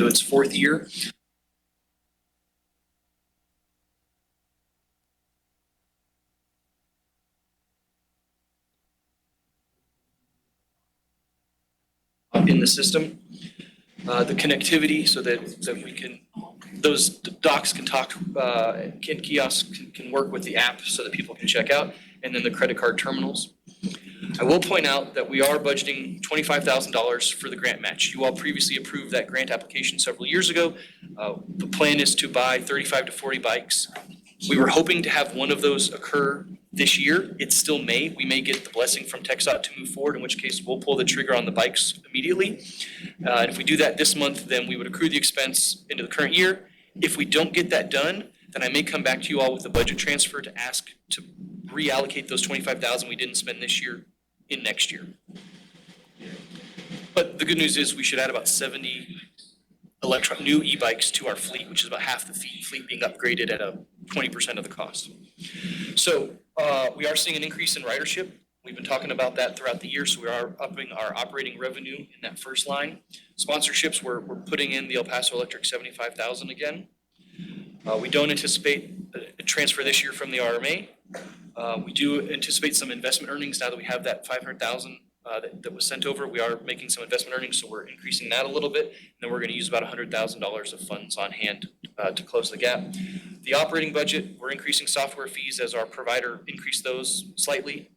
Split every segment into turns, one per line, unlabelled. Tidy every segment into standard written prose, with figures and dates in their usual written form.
into its fourth year. In the system, the connectivity so that we can, those docs can talk, kiosks can work with the app so that people can check out, and then the credit card terminals. I will point out that we are budgeting $25,000 for the grant match. You all previously approved that grant application several years ago. The plan is to buy 35 to 40 bikes. We were hoping to have one of those occur this year. It's still May. We may get the blessing from TxDOT to move forward, in which case we'll pull the trigger on the bikes immediately. And if we do that this month, then we would accrue the expense into the current year. If we don't get that done, then I may come back to you all with a budget transfer to ask to reallocate those $25,000 we didn't spend this year in next year. But the good news is we should add about 70 new e-bikes to our fleet, which is about half the fleet being upgraded at a 20% of the cost. So we are seeing an increase in ridership. We've been talking about that throughout the year, so we are upping our operating revenue in that first line. Sponsorships, we're putting in the El Paso Electric 75,000 again. We don't anticipate a transfer this year from the RMA. We do anticipate some investment earnings now that we have that 500,000 that was sent over. We are making some investment earnings, so we're increasing that a little bit. And then we're going to use about $100,000 of funds on hand to close the gap. The operating budget, we're increasing software fees as our provider increased those slightly.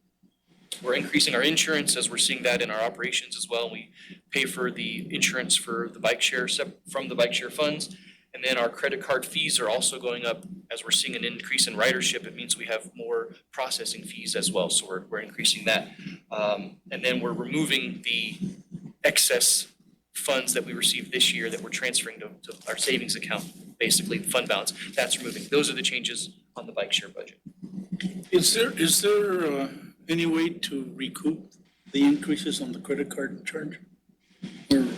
We're increasing our insurance as we're seeing that in our operations as well. We pay for the insurance for the bike share from the bike share funds. And then our credit card fees are also going up as we're seeing an increase in ridership. It means we have more processing fees as well. So we're increasing that. And then we're removing the excess funds that we received this year that we're transferring to our savings account, basically fund balance. That's removing. Those are the changes on the bike share budget.
Is there any way to recoup the increases on the credit card charge?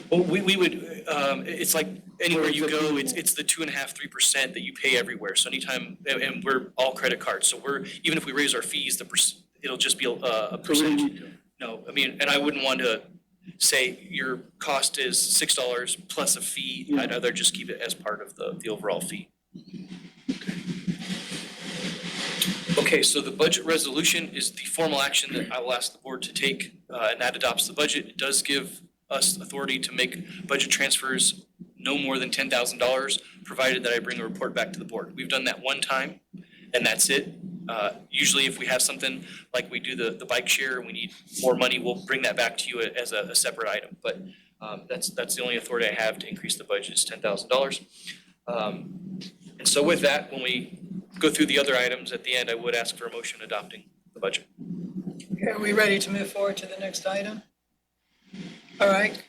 Well, we would, it's like anywhere you go, it's the 2.5%, 3% that you pay everywhere. So anytime, and we're all credit cards. So even if we raise our fees, it'll just be a percentage. No, I mean, and I wouldn't want to say your cost is $6 plus a fee. Yeah. I'd rather just keep it as part of the overall fee. Okay, so the budget resolution is the formal action that I will ask the board to take, and that adopts the budget. It does give us authority to make budget transfers no more than $10,000, provided that I bring a report back to the board. We've done that one time, and that's it. Usually if we have something like we do the bike share and we need more money, we'll bring that back to you as a separate item. But that's the only authority I have to increase the budget is $10,000. And so with that, when we go through the other items at the end, I would ask for a motion adopting the budget.
Okay, are we ready to move forward to the next item? All right.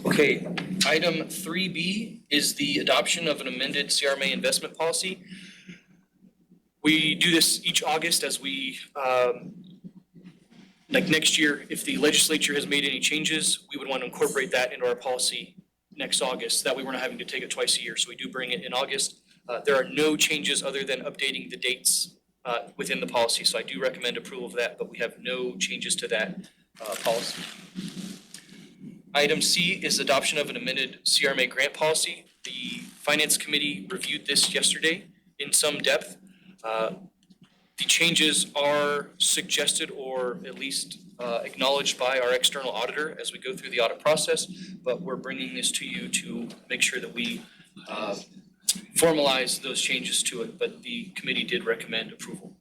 Okay, item 3B is the adoption of an amended CRRMA investment policy. We do this each August as we, like next year, if the legislature has made any changes, we would want to incorporate that into our policy next August. That way we're not having to take it twice a year, so we do bring it in August. There are no changes other than updating the dates within the policy, so I do recommend approval of that, but we have no changes to that policy. Item C is adoption of an amended CRRMA grant policy. The Finance Committee reviewed this yesterday in some depth. The changes are suggested or at least acknowledged by our external auditor as we go through the audit process, but we're bringing this to you to make sure that we formalize those changes to it, but the committee did recommend approval.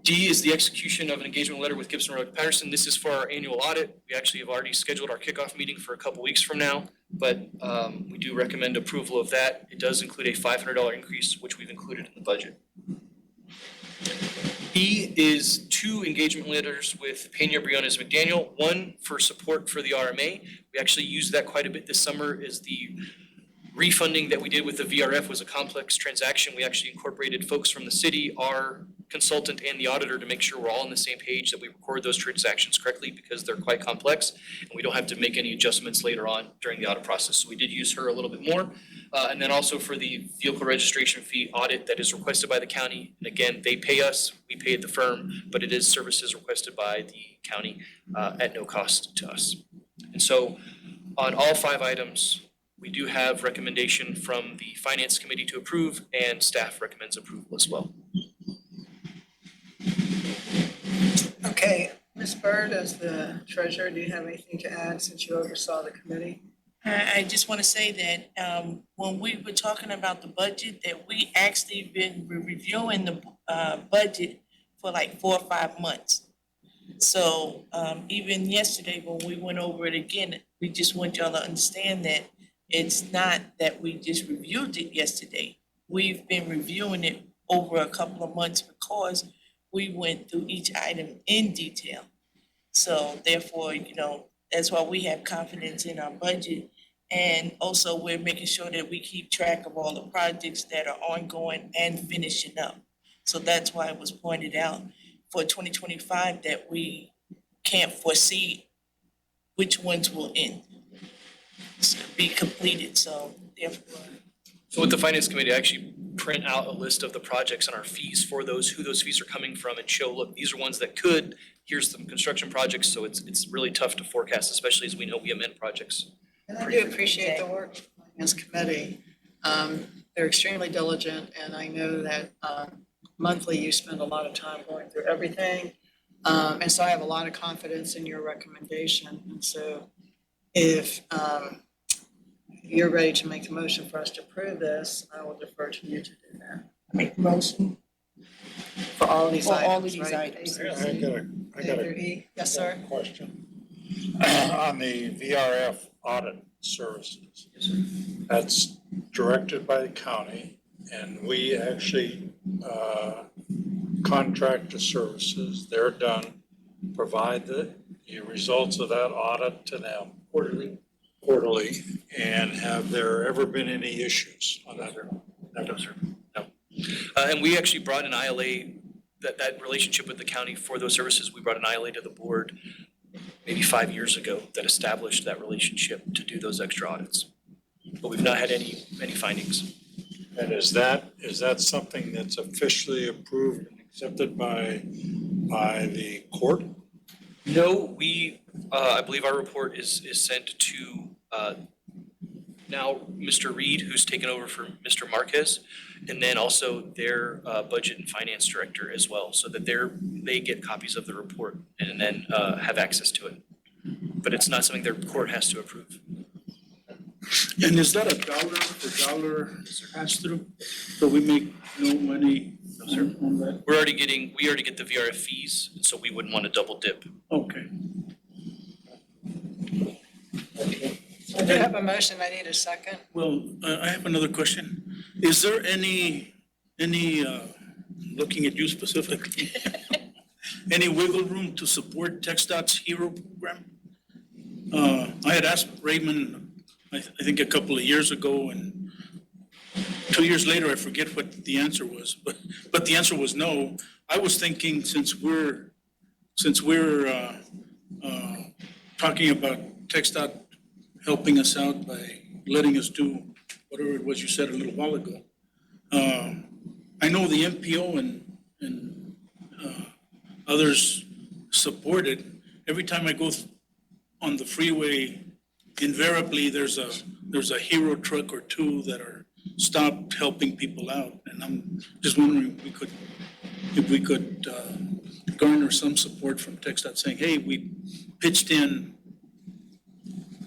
D is the execution of an engagement letter with Gibson Road Patterson. This is for our annual audit. We actually have already scheduled our kickoff meeting for a couple weeks from now, but we do recommend approval of that. It does include a $500 increase, which we've included in the budget. E is 2 engagement letters with Pena, Briones, McDaniel. One for support for the RMA. We actually used that quite a bit this summer as the refunding that we did with the VRF was a complex transaction. We actually incorporated folks from the city, our consultant and the auditor to make sure we're all on the same page, that we record those transactions correctly because they're quite complex and we don't have to make any adjustments later on during the audit process. So we did use her a little bit more. And then also for the vehicle registration fee audit that is requested by the county. And again, they pay us, we pay the firm, but it is services requested by the county at no cost to us. And so on all 5 items, we do have recommendation from the Finance Committee to approve, and staff recommends approval as well.
Okay, Ms. Byrd, as the treasurer, do you have anything to add since you oversaw the committee?
I just want to say that when we were talking about the budget, that we actually been reviewing the budget for like 4 or 5 months. So even yesterday, when we went over it again, we just want y'all to understand that it's not that we just reviewed it yesterday. We've been reviewing it over a couple of months because we went through each item in detail. So therefore, that's why we have confidence in our budget. And also we're making sure that we keep track of all the projects that are ongoing and finishing up. So that's why it was pointed out for 2025 that we can't foresee which ones will end, be completed. So therefore.
So with the Finance Committee, I actually print out a list of the projects and our fees for those, who those fees are coming from, and show, look, these are ones that could, here's some construction projects, so it's really tough to forecast, especially as we know we amend projects.
And I do appreciate the work of the Finance Committee. They're extremely diligent, and I know that monthly you spend a lot of time going through everything. And so I have a lot of confidence in your recommendation. And so if you're ready to make the motion for us to approve this, I will defer to you to do that.
Make the motion
For all of these
for
items,
all of these
right?
items.
A through
I
Z,
got
A through E. Yes, sir.
question. On the VRF audit services. That's directed by the county, and we actually contract the services. They're done, provide the results of that audit to them
Quarterly.
quarterly, and have there ever been any issues on that?
No, sir. No. And we actually brought an ILA, that relationship with the county for those services, we brought an ILA to the board maybe 5 years ago that established that relationship to do those extra audits. But we've not had any findings.
And is that something that's officially approved and accepted by the court?
No, I believe our report is sent to now Mr. Reed, who's taken over for Mr. Marquez, and then also their budget and finance director as well, so that they get copies of the report and then have access to it. But it's not something their court has to approve.
And is that a dollar for dollar pass through? So we make no money on that?
We already get the VRF fees, and so we wouldn't want to double dip.
Okay.
I do have a motion. I need a second.
Well, I have another question. Is there any, looking at you specifically, any wiggle room to support TxDOT's HERO program? I had asked Raymond, I think a couple of years ago, and 2 years later, I forget what the answer was, but the answer was no. I was thinking since we're talking about TxDOT helping us out by letting us do whatever it was you said a little while ago. I know the MPO and others support it. Every time I go on the freeway, invariably there's a hero truck or two that are stopped helping people out. And I'm just wondering if we could garner some support from TxDOT saying, hey, we pitched in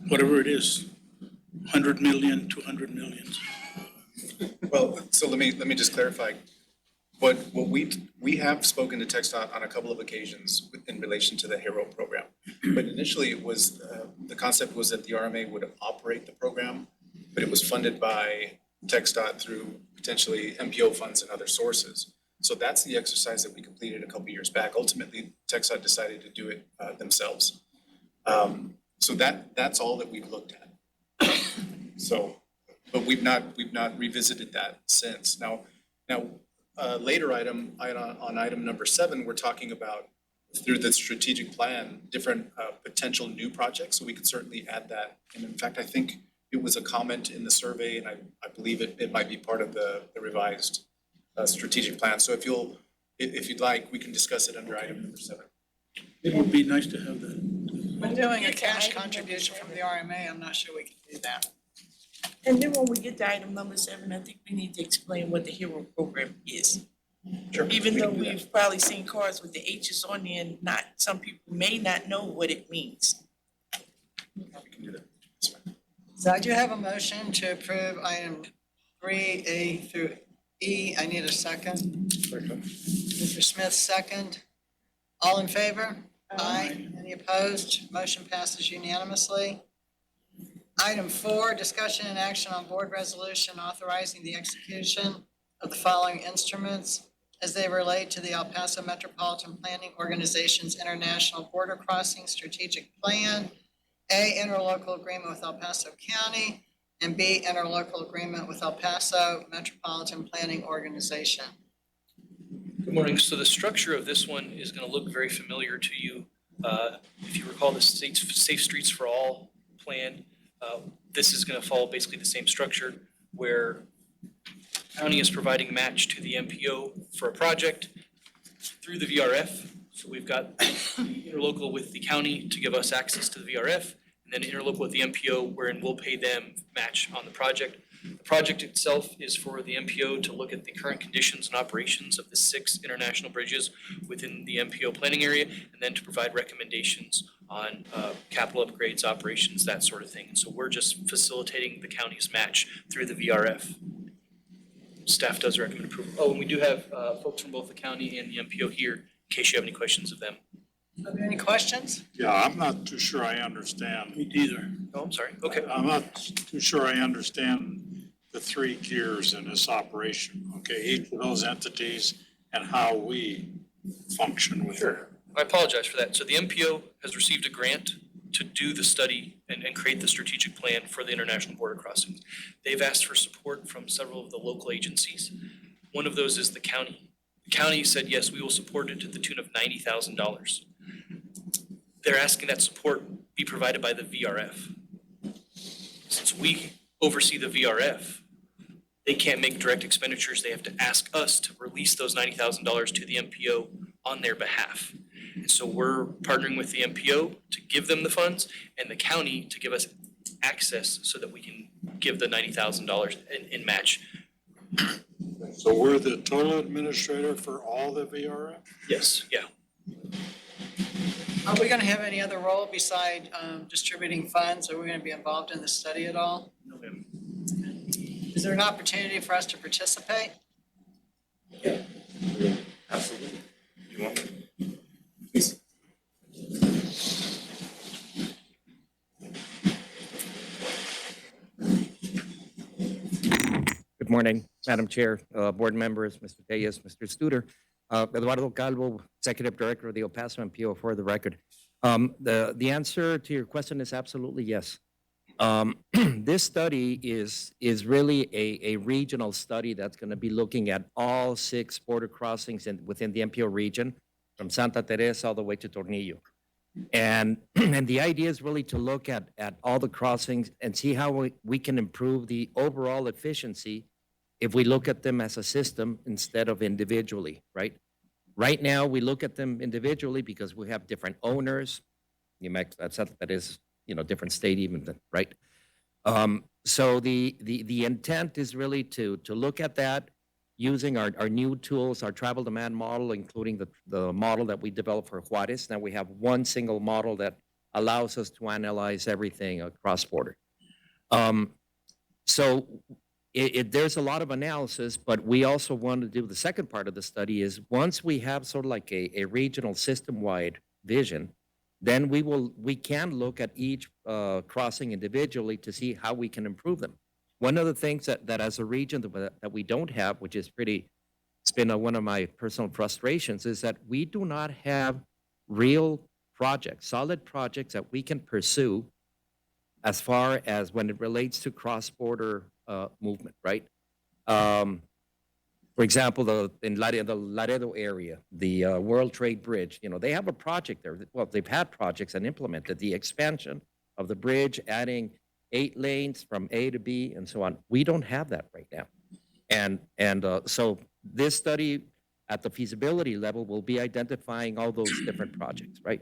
whatever it is, 100 million, 200 million.
Well, so let me just clarify. What we have spoken to TxDOT on a couple of occasions in relation to the HERO program. But initially it was, the concept was that the RMA would operate the program, but it was funded by TxDOT through potentially MPO funds and other sources. So that's the exercise that we completed a couple years back. Ultimately, TxDOT decided to do it themselves. So that's all that we've looked at. So, but we've not revisited that since. Now, later item, on item number 7, we're talking about through the strategic plan, different potential new projects, so we could certainly add that. And in fact, I think it was a comment in the survey, and I believe it might be part of the revised strategic plan. So if you'd like, we can discuss it under item number 7.
It would be nice to have that.
When doing a cash contribution from the RMA, I'm not sure we can do that.
And then when we get to item number 7, I think we need to explain what the HERO program is.
Sure.
Even though we've probably seen cars with the H's on there, and some people may not know what it means.
We can do that. That's fine.
So I do have a motion to approve item 3A through E. I need a second. Mr. Smith, second. All in favor? Aye. Any opposed? Motion passes unanimously. Item 4, discussion and action on board resolution authorizing the execution of the following instruments as they relate to the El Paso Metropolitan Planning Organization's International Border Crossing Strategic Plan, A, interlocal agreement with El Paso County, and B, interlocal agreement with El Paso Metropolitan Planning Organization.
Good morning. So the structure of this one is going to look very familiar to you. If you recall the Safe Streets for All plan, this is going to follow basically the same structure where county is providing match to the MPO for a project through the VRF. So we've got interlocal with the county to give us access to the VRF, and then interlocal with the MPO wherein we'll pay them match on the project. The project itself is for the MPO to look at the current conditions and operations of the 6 international bridges within the MPO planning area, and then to provide recommendations on capital upgrades, operations, that sort of thing. And so we're just facilitating the county's match through the VRF. Staff does recommend approval. Oh, and we do have folks from both the county and the MPO here, in case you have any questions of them.
Are there any questions?
Yeah, I'm not too sure I understand.
Me neither.
Oh, I'm sorry. Okay.
I'm not too sure I understand the 3 gears in this operation, okay? Each of those entities and how we function with it.
I apologize for that. So the MPO has received a grant to do the study and create the strategic plan for the international border crossings. They've asked for support from several of the local agencies. One of those is the county. The county said, yes, we will support it to the tune of $90,000. They're asking that support be provided by the VRF. Since we oversee the VRF, they can't make direct expenditures. They have to ask us to release those $90,000 to the MPO on their behalf. And so we're partnering with the MPO to give them the funds and the county to give us access so that we can give the $90,000 in match.
So we're the total administrator for all the VRF?
Yes, yeah.
Are we going to have any other role beside distributing funds? Are we going to be involved in the study at all?
No, ma'am.
Is there an opportunity for us to participate?
Absolutely. You want me?
Good morning, Madam Chair, board members, Mr. Reyes, Mr. Studer. Eduardo Calvo, Executive Director of the El Paso MPO, for the record. The answer to your question is absolutely yes. This study is really a regional study that's going to be looking at all 6 border crossings within the MPO region, from Santa Teresa all the way to Tornillo. And the idea is really to look at all the crossings and see how we can improve the overall efficiency if we look at them as a system instead of individually, right? Right now, we look at them individually because we have different owners. That is, different state even, right? So the intent is really to look at that using our new tools, our travel demand model, including the model that we developed for Juarez. Now we have one single model that allows us to analyze everything across border. So there's a lot of analysis, but we also want to do the second part of the study is once we have sort of like a regional system-wide vision, then we can look at each crossing individually to see how we can improve them. One of the things that as a region that we don't have, which is it's been one of my personal frustrations, is that we do not have real projects, solid projects that we can pursue as far as when it relates to cross-border movement, right? For example, in the Laredo area, the World Trade Bridge, they have a project there. Well, they've had projects and implemented the expansion of the bridge, adding 8 lanes from A to B and so on. We don't have that right now. So this study at the feasibility level will be identifying all those different projects, right?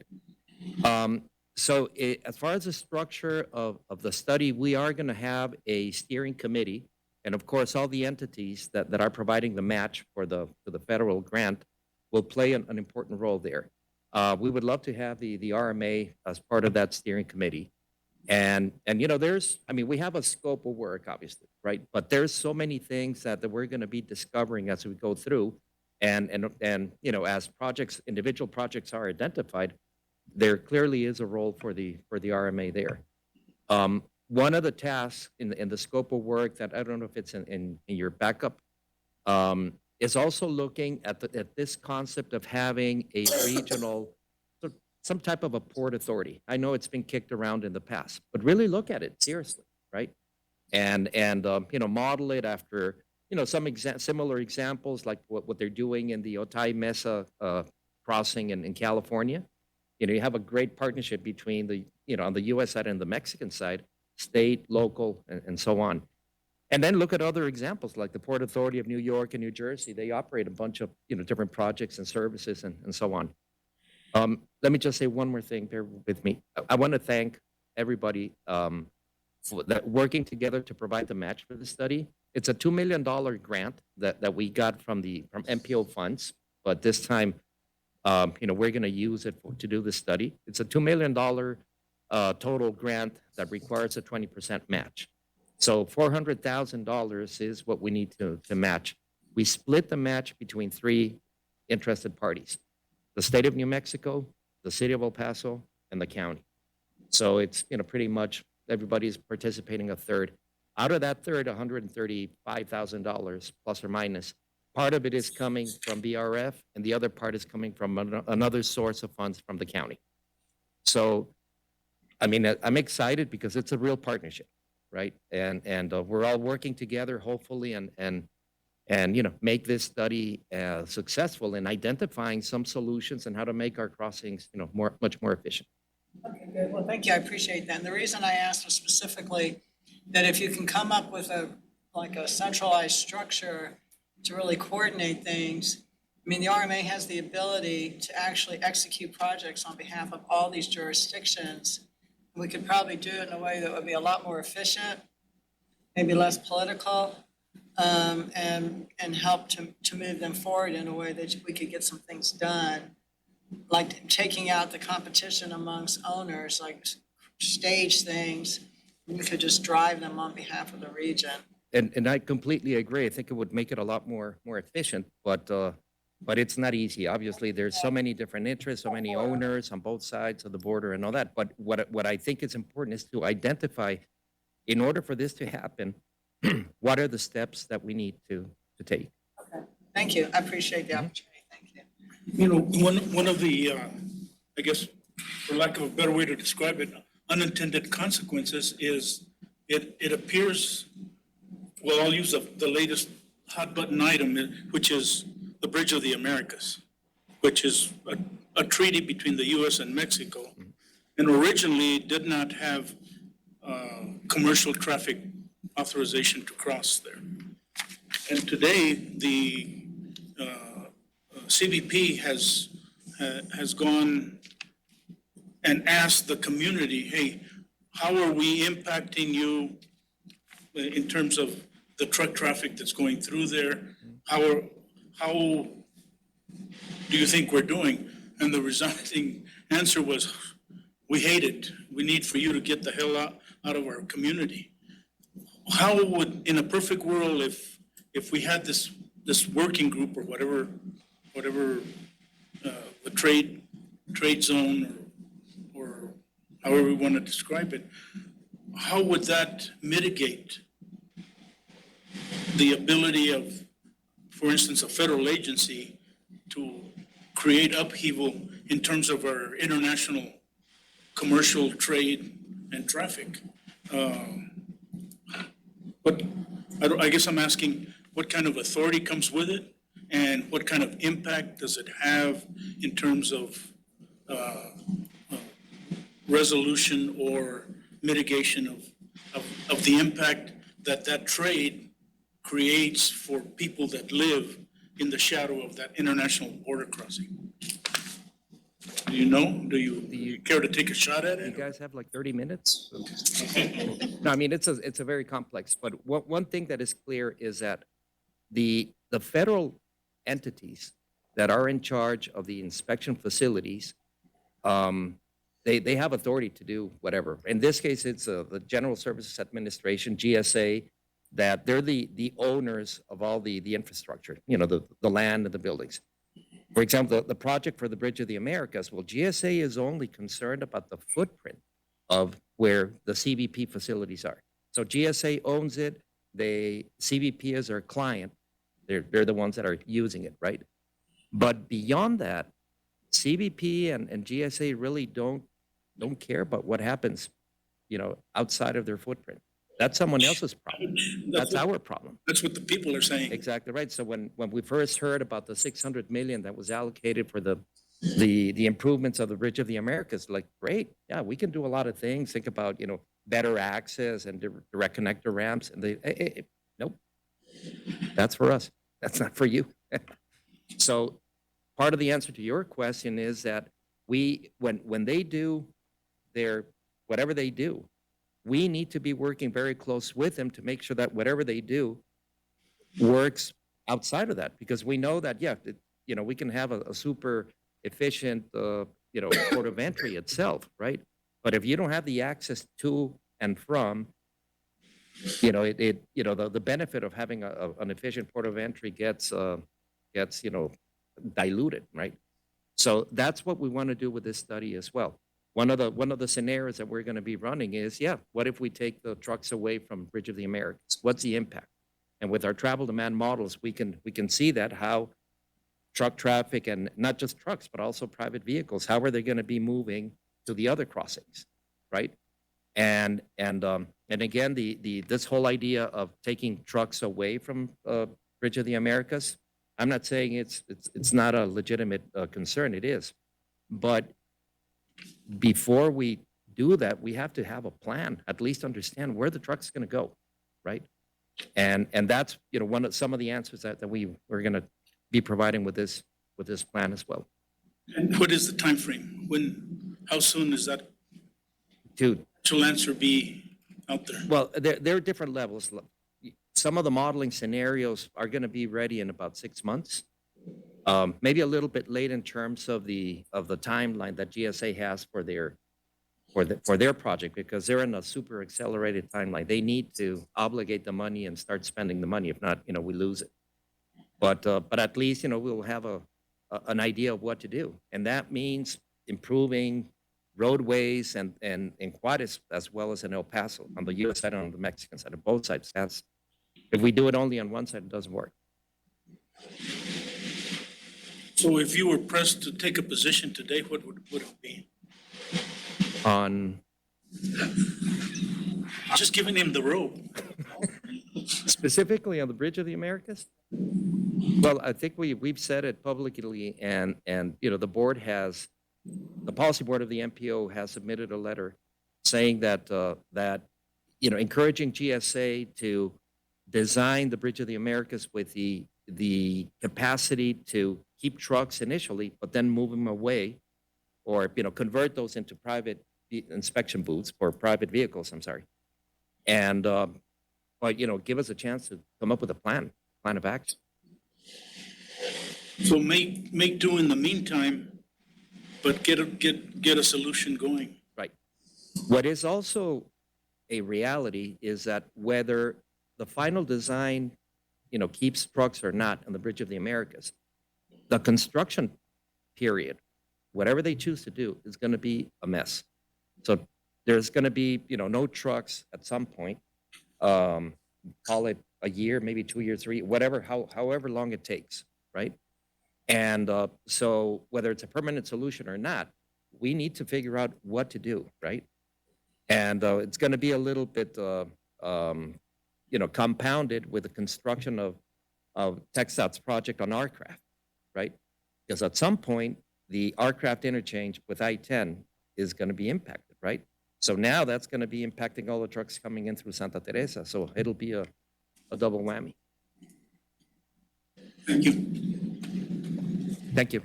As far as the structure of the study, we are going to have a steering committee. And of course, all the entities that are providing the match for the federal grant will play an important role there. We would love to have the RMA as part of that steering committee. And we have a scope of work, obviously, right? But there's so many things that we're going to be discovering as we go through. And as individual projects are identified, there clearly is a role for the RMA there. One of the tasks in the scope of work that I don't know if it's in your backup is also looking at this concept of having a regional, some type of a port authority. I know it's been kicked around in the past, but really look at it seriously, right? And model it after some similar examples like what they're doing in the Otay Mesa crossing in California. You have a great partnership between on the U.S. side and the Mexican side, state, local, and so on. And then look at other examples like the Port Authority of New York and New Jersey. They operate a bunch of different projects and services and so on. Let me just say one more thing. Bear with me. I want to thank everybody for that working together to provide the match for the study. It's a $2 million grant that we got from MPO funds, but this time, we're going to use it to do the study. It's a $2 million total grant that requires a 20% match. So $400,000 is what we need to match. We split the match between 3 interested parties: the state of New Mexico, the city of El Paso, and the county. So it's pretty much everybody's participating a third. Out of that third, $135,000 plus or minus. Part of it is coming from BRF, and the other part is coming from another source of funds from the county. So, I'm excited because it's a real partnership, right? And we're all working together, hopefully, and make this study successful in identifying some solutions and how to make our crossings, much more efficient.
Okay, good. Well, thank you. I appreciate that. And the reason I asked was specifically that if you can come up with a centralized structure to really coordinate things. The RMA has the ability to actually execute projects on behalf of all these jurisdictions. We could probably do it in a way that would be a lot more efficient, maybe less political, and help to move them forward in a way that we could get some things done, like taking out the competition amongst owners, like stage things. We could just drive them on behalf of the region.
And I completely agree. I think it would make it a lot more efficient, but it's not easy. Obviously, there's so many different interests, so many owners on both sides of the border and all that. But what I think is important is to identify, in order for this to happen, what are the steps that we need to take.
Okay, thank you. I appreciate the opportunity. Thank you.
One of the, I guess, for lack of a better way to describe it, unintended consequences is it appears, well, I'll use the latest hot button item, which is the Bridge of the Americas, which is a treaty between the U.S. and Mexico, and originally did not have commercial traffic authorization to cross there. And today, the CBP has gone and asked the community, hey, how are we impacting you in terms of the truck traffic that's going through there? How do you think we're doing? And the resulting answer was, we hate it. We need for you to get the hell out of our community. How would, in a perfect world, if we had this working group or whatever the trade zone or however we want to describe it, how would that mitigate the ability of, for instance, a federal agency to create upheaval in terms of our international commercial trade and traffic? But I guess I'm asking, what kind of authority comes with it, and what kind of impact does it have in terms of uh, resolution or mitigation of the impact that that trade creates for people that live in the shadow of that international border crossing. Do you know? Do you care to take a shot at
You
it?
guys have like 30 minutes? No, I mean, it's a very complex, but one thing that is clear is that the federal entities that are in charge of the inspection facilities, they have authority to do whatever. In this case, it's the General Services Administration, GSA, that they're the owners of all the infrastructure, the land and the buildings. For example, the project for the Bridge of the Americas, well, GSA is only concerned about the footprint of where the CBP facilities are. So GSA owns it. CBP is our client. They're the ones that are using it, right? But beyond that, CBP and GSA really don't care about what happens, outside of their footprint. That's someone else's problem. That's our problem.
That's what the people are saying.
Exactly right. So when we first heard about the 600 million that was allocated for the improvements of the Bridge of the Americas, like, great, yeah, we can do a lot of things. Think about, better access and direct connector ramps. And nope, that's for us. That's not for you. So part of the answer to your question is that when they do whatever they do, we need to be working very close with them to make sure that whatever they do works outside of that, because we know that, we can have a super efficient, port of entry itself, right? But if you don't have the access to and from, the benefit of having an efficient port of entry gets diluted, right? So that's what we want to do with this study as well. One of the scenarios that we're going to be running is, what if we take the trucks away from Bridge of the Americas? What's the impact? And with our travel demand models, we can see that how truck traffic, and not just trucks, but also private vehicles, how are they going to be moving to the other crossings, right? And again, this whole idea of taking trucks away from Bridge of the Americas, I'm not saying it's not a legitimate concern. It is, but before we do that, we have to have a plan, at least understand where the truck's going to go, right? And that's some of the answers that we're going to be providing with this plan as well.
And what is the time frame? How soon is that
To
actual answer be out there?
Well, there are different levels. Some of the modeling scenarios are going to be ready in about 6 months. Maybe a little bit late in terms of the timeline that GSA has for their project, because they're in a super accelerated timeline. They need to obligate the money and start spending the money. If not, we lose it. But at least we'll have an idea of what to do, and that means improving roadways and in Juarez as well as in El Paso, on the U.S. side and on the Mexican side, on both sides. If we do it only on one side, it doesn't work.
So if you were pressed to take a position today, what would it be?
On
Just giving him the rope.
specifically on the Bridge of the Americas? Well, I think we've said it publicly, and the board the policy board of the MPO has submitted a letter saying that encouraging GSA to design the Bridge of the Americas with the capacity to keep trucks initially, but then move them away, or convert those into private inspection booths for private vehicles. I'm sorry, and but give us a chance to come up with a plan of action.
So make do in the meantime, but get a solution going.
Right. What is also a reality is that whether the final design, keeps trucks or not on the Bridge of the Americas, the construction period, whatever they choose to do, is going to be a mess. So there's going to be, no trucks at some point. Call it a year, maybe 2 years, 3, whatever, however long it takes, right? And so whether it's a permanent solution or not, we need to figure out what to do, right? And it's going to be a little bit, compounded with the construction of of TxDOT's project on aircraft, right? Because at some point, the aircraft interchange with I-10 is going to be impacted, right? So now that's going to be impacting all the trucks coming in through Santa Teresa. So it'll be a double whammy.
Thank you.
Thank you.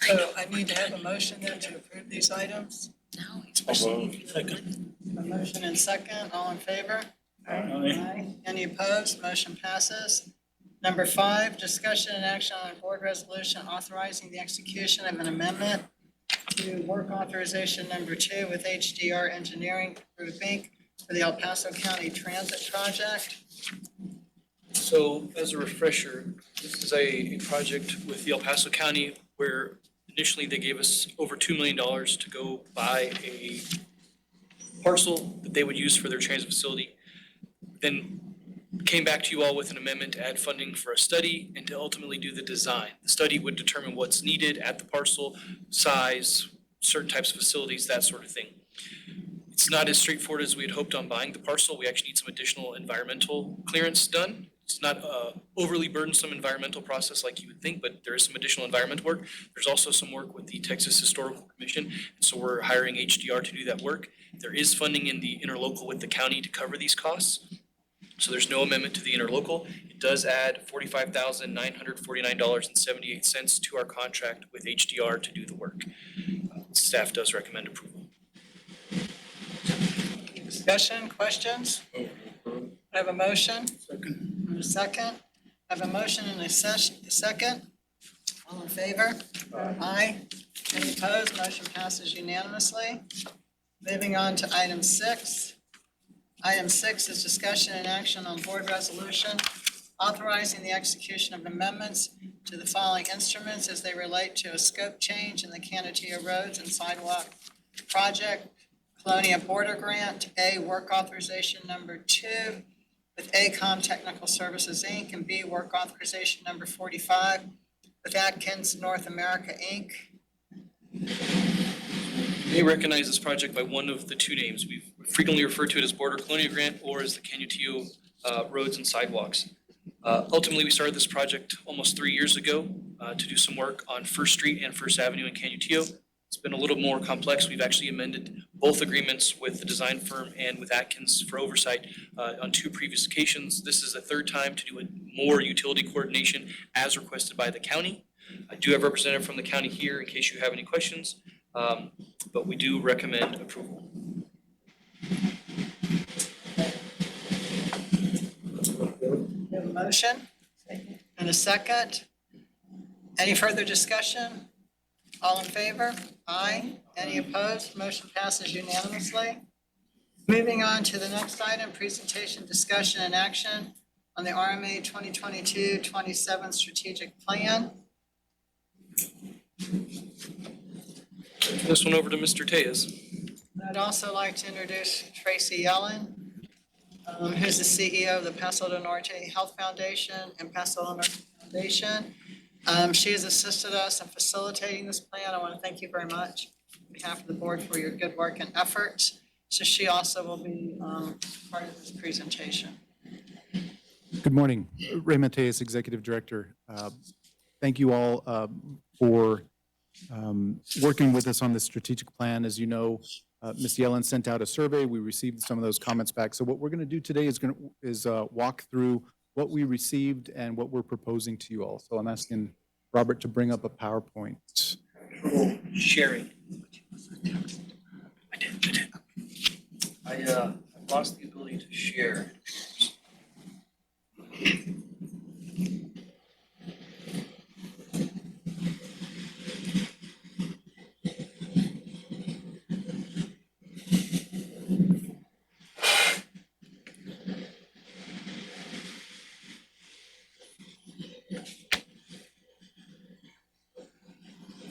So I need to have a motion then to approve these items.
Second.
A motion and second, all in favor?
Aye.
Any opposed? Motion passes. Number 5, discussion and action on a board resolution authorizing the execution of an amendment to work authorization number 2 with HDR Engineering Group, Inc. for the El Paso County Transit Project.
So as a refresher, this is a project with the El Paso County where initially they gave us over $2 million to go buy a parcel that they would use for their transit facility. Then came back to you all with an amendment to add funding for a study and to ultimately do the design. The study would determine what's needed at the parcel, size, certain types of facilities, that sort of thing. It's not as straightforward as we had hoped on buying the parcel. We actually need some additional environmental clearance done. It's not a overly burdensome environmental process like you would think, but there is some additional environmental work. There's also some work with the Texas Historical Commission, and so we're hiring HDR to do that work. There is funding in the interlocal with the county to cover these costs. So there's no amendment to the interlocal. It does add $45,949.78 to our contract with HDR to do the work. Staff does recommend approval.
Discussion, questions? I have a motion
Second.
and a second. I have a motion and a second. All in favor? Aye. Any opposed? Motion passes unanimously. Moving on to item 6. Item 6 is discussion and action on board resolution authorizing the execution of amendments to the following instruments as they relate to a scope change in the Canateo Roads and Sidewalk Project, Colonia Border Grant, A, work authorization number 2 with ACOM Technical Services, Inc., and B, work authorization number 45 with Atkins North America, Inc.
You may recognize this project by one of the two names. We've frequently referred to it as Border Colonia Grant or as the Canuteo Roads and Sidewalks. Ultimately, we started this project almost 3 years ago to do some work on First Street and First Avenue in Canuteo. It's been a little more complex. We've actually amended both agreements with the design firm and with Atkins for oversight on 2 previous occasions. This is the 3rd time to do more utility coordination as requested by the county. I do have a representative from the county here in case you have any questions, but we do recommend approval.
We have a motion and a second. Any further discussion? All in favor? Aye. Any opposed? Motion passes unanimously. Moving on to the next item, presentation, discussion, and action on the RMA 2022-27 strategic plan.
This one over to Mr. Tejas.
I'd also like to introduce Tracy Yellen, who's the CEO of the Paso del Norte Health Foundation and Paso del Norte Foundation. She has assisted us in facilitating this plan. I want to thank you very much on behalf of the board for your good work and efforts. So she also will be part of this presentation.
Good morning. Ray Mateus, Executive Director. Thank you all for working with us on this strategic plan. As you know, Ms. Yellen sent out a survey. We received some of those comments back. So what we're going to do today is walk through what we received and what we're proposing to you all. So I'm asking Robert to bring up a PowerPoint.
Sharing. I lost the ability to share.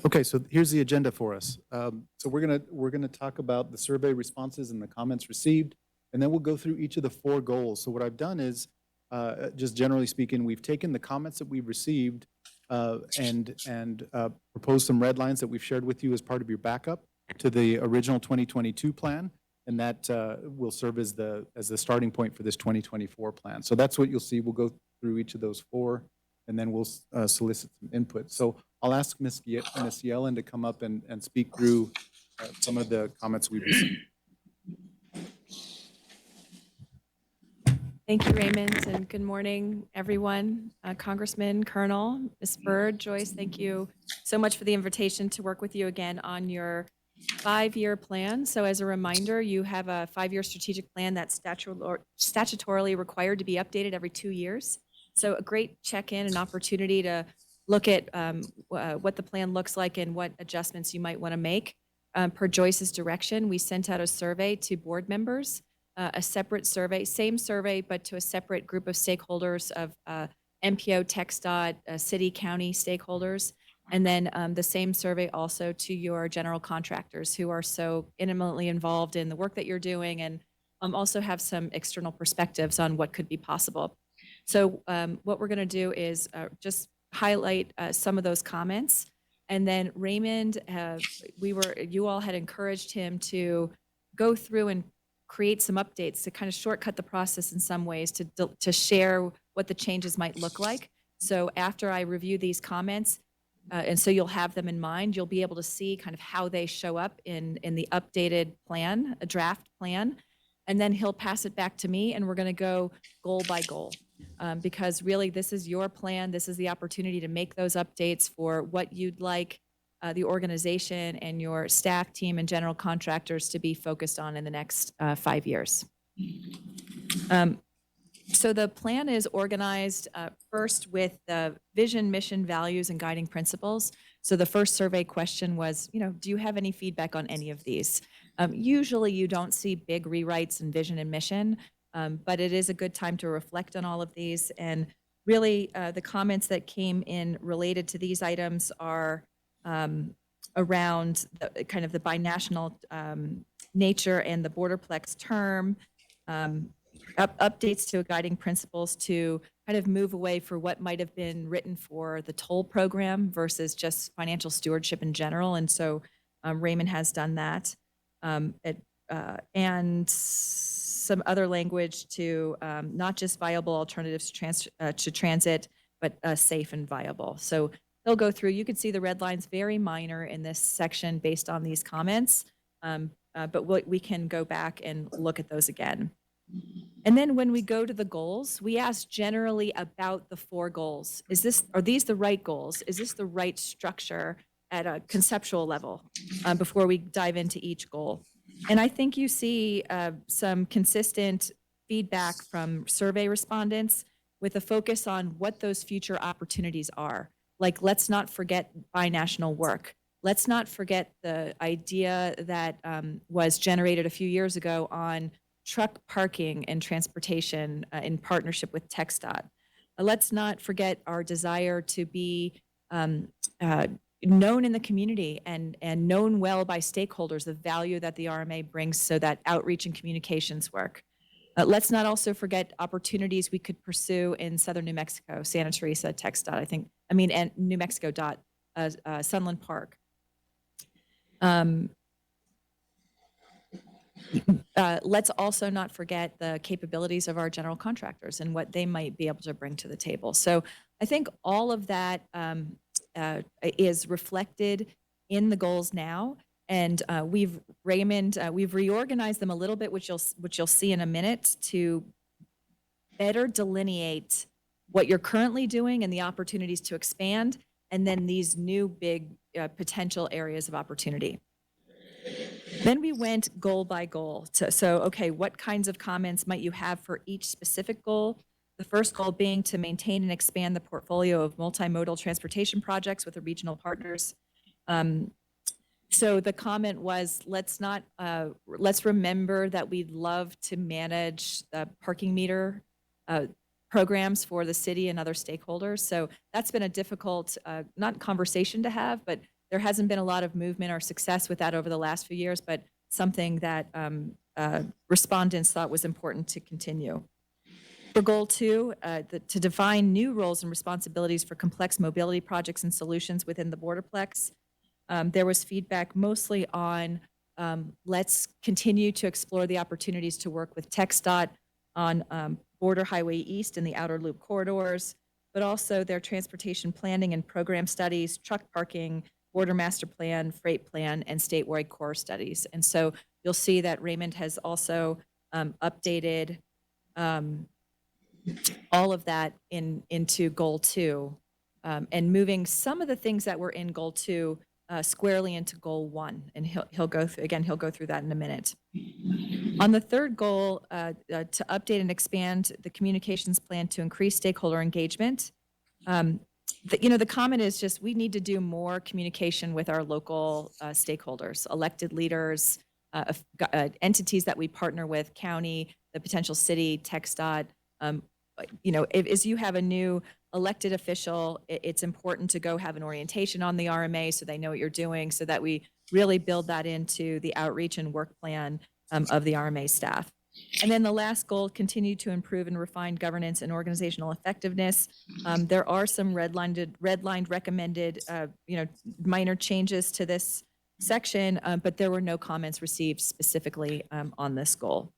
Okay, so here's the agenda for us. So we're gonna talk about the survey responses and the comments received, and then we'll go through each of the 4 goals. So what I've done is, just generally speaking, we've taken the comments that we've received and propose some red lines that we've shared with you as part of your backup to the original 2022 plan. And that will serve as the starting point for this 2024 plan. So that's what you'll see. We'll go through each of those four, and then we'll solicit some input. So I'll ask Ms. Yellen to come up and speak through some of the comments we've received.
Thank you, Raymond, and good morning, everyone. Congressman, Colonel, Ms. Byrd, Joyce, thank you so much for the invitation to work with you again on your 5-year plan. So as a reminder, you have a 5-year strategic plan that's statutorily required to be updated every 2 years. So a great check-in, an opportunity to look at what the plan looks like and what adjustments you might want to make. Per Joyce's direction, we sent out a survey to board members, a separate survey, same survey, but to a separate group of stakeholders of MPO, TxDOT, city, county stakeholders. And then the same survey also to your general contractors who are so intimately involved in the work that you're doing and also have some external perspectives on what could be possible. So what we're going to do is just highlight some of those comments. And then Raymond, you all had encouraged him to go through and create some updates to kind of shortcut the process in some ways to share what the changes might look like. So after I review these comments, and so you'll have them in mind, you'll be able to see kind of how they show up in the updated plan, a draft plan. And then he'll pass it back to me and we're going to go goal by goal. Because really this is your plan. This is the opportunity to make those updates for what you'd like the organization and your staff team and general contractors to be focused on in the next 5 years. So the plan is organized first with the vision, mission, values, and guiding principles. So the first survey question was, do you have any feedback on any of these? Usually you don't see big rewrites in vision and mission, but it is a good time to reflect on all of these. And really the comments that came in related to these items are around kind of the binational nature and the borderplex term, updates to guiding principles to kind of move away for what might have been written for the toll program versus just financial stewardship in general. And so Raymond has done that. And some other language to not just viable alternatives to transit, but safe and viable. So they'll go through, you can see the red lines, very minor in this section based on these comments, but we can go back and look at those again. And then when we go to the goals, we ask generally about the 4 goals. Are these the right goals? Is this the right structure at a conceptual level before we dive into each goal? And I think you see some consistent feedback from survey respondents with a focus on what those future opportunities are. Like, let's not forget binational work. Let's not forget the idea that was generated a few years ago on truck parking and transportation in partnership with TxDOT. Let's not forget our desire to be known in the community and known well by stakeholders, the value that the RMA brings so that outreach and communications work. Let's not also forget opportunities we could pursue in southern New Mexico, Santa Teresa, TxDOT, and New Mexico DOT, Sunland Park. Let's also not forget the capabilities of our general contractors and what they might be able to bring to the table. So I think all of that is reflected in the goals now. And we've reorganized them a little bit, which you'll see in a minute, to better delineate what you're currently doing and the opportunities to expand, and then these new big potential areas of opportunity. Then we went goal by goal. Okay, what kinds of comments might you have for each specific goal? The first goal being to maintain and expand the portfolio of multimodal transportation projects with the regional partners. So the comment was, let's remember that we'd love to manage the parking meter programs for the city and other stakeholders. So that's been a difficult, not conversation to have, but there hasn't been a lot of movement or success with that over the last few years, but something that respondents thought was important to continue. For goal 2, to define new roles and responsibilities for complex mobility projects and solutions within the Borderplex. There was feedback mostly on let's continue to explore the opportunities to work with TxDOT on Border Highway East and the outer loop corridors, but also their transportation planning and program studies, truck parking, border master plan, freight plan, and statewide core studies. And so you'll see that Raymond has also updated all of that into goal 2, and moving some of the things that were in goal 2 squarely into goal 1. And he'll go through that in a minute. On the third goal, to update and expand the communications plan to increase stakeholder engagement. The comment is just we need to do more communication with our local stakeholders, elected leaders, entities that we partner with, county, the potential city, TxDOT. As you have a new elected official, it's important to go have an orientation on the RMA so they know what you're doing, so that we really build that into the outreach and work plan of the RMA staff. And then the last goal, continue to improve and refine governance and organizational effectiveness. There are some redlined recommended, minor changes to this section, but there were no comments received specifically on this goal.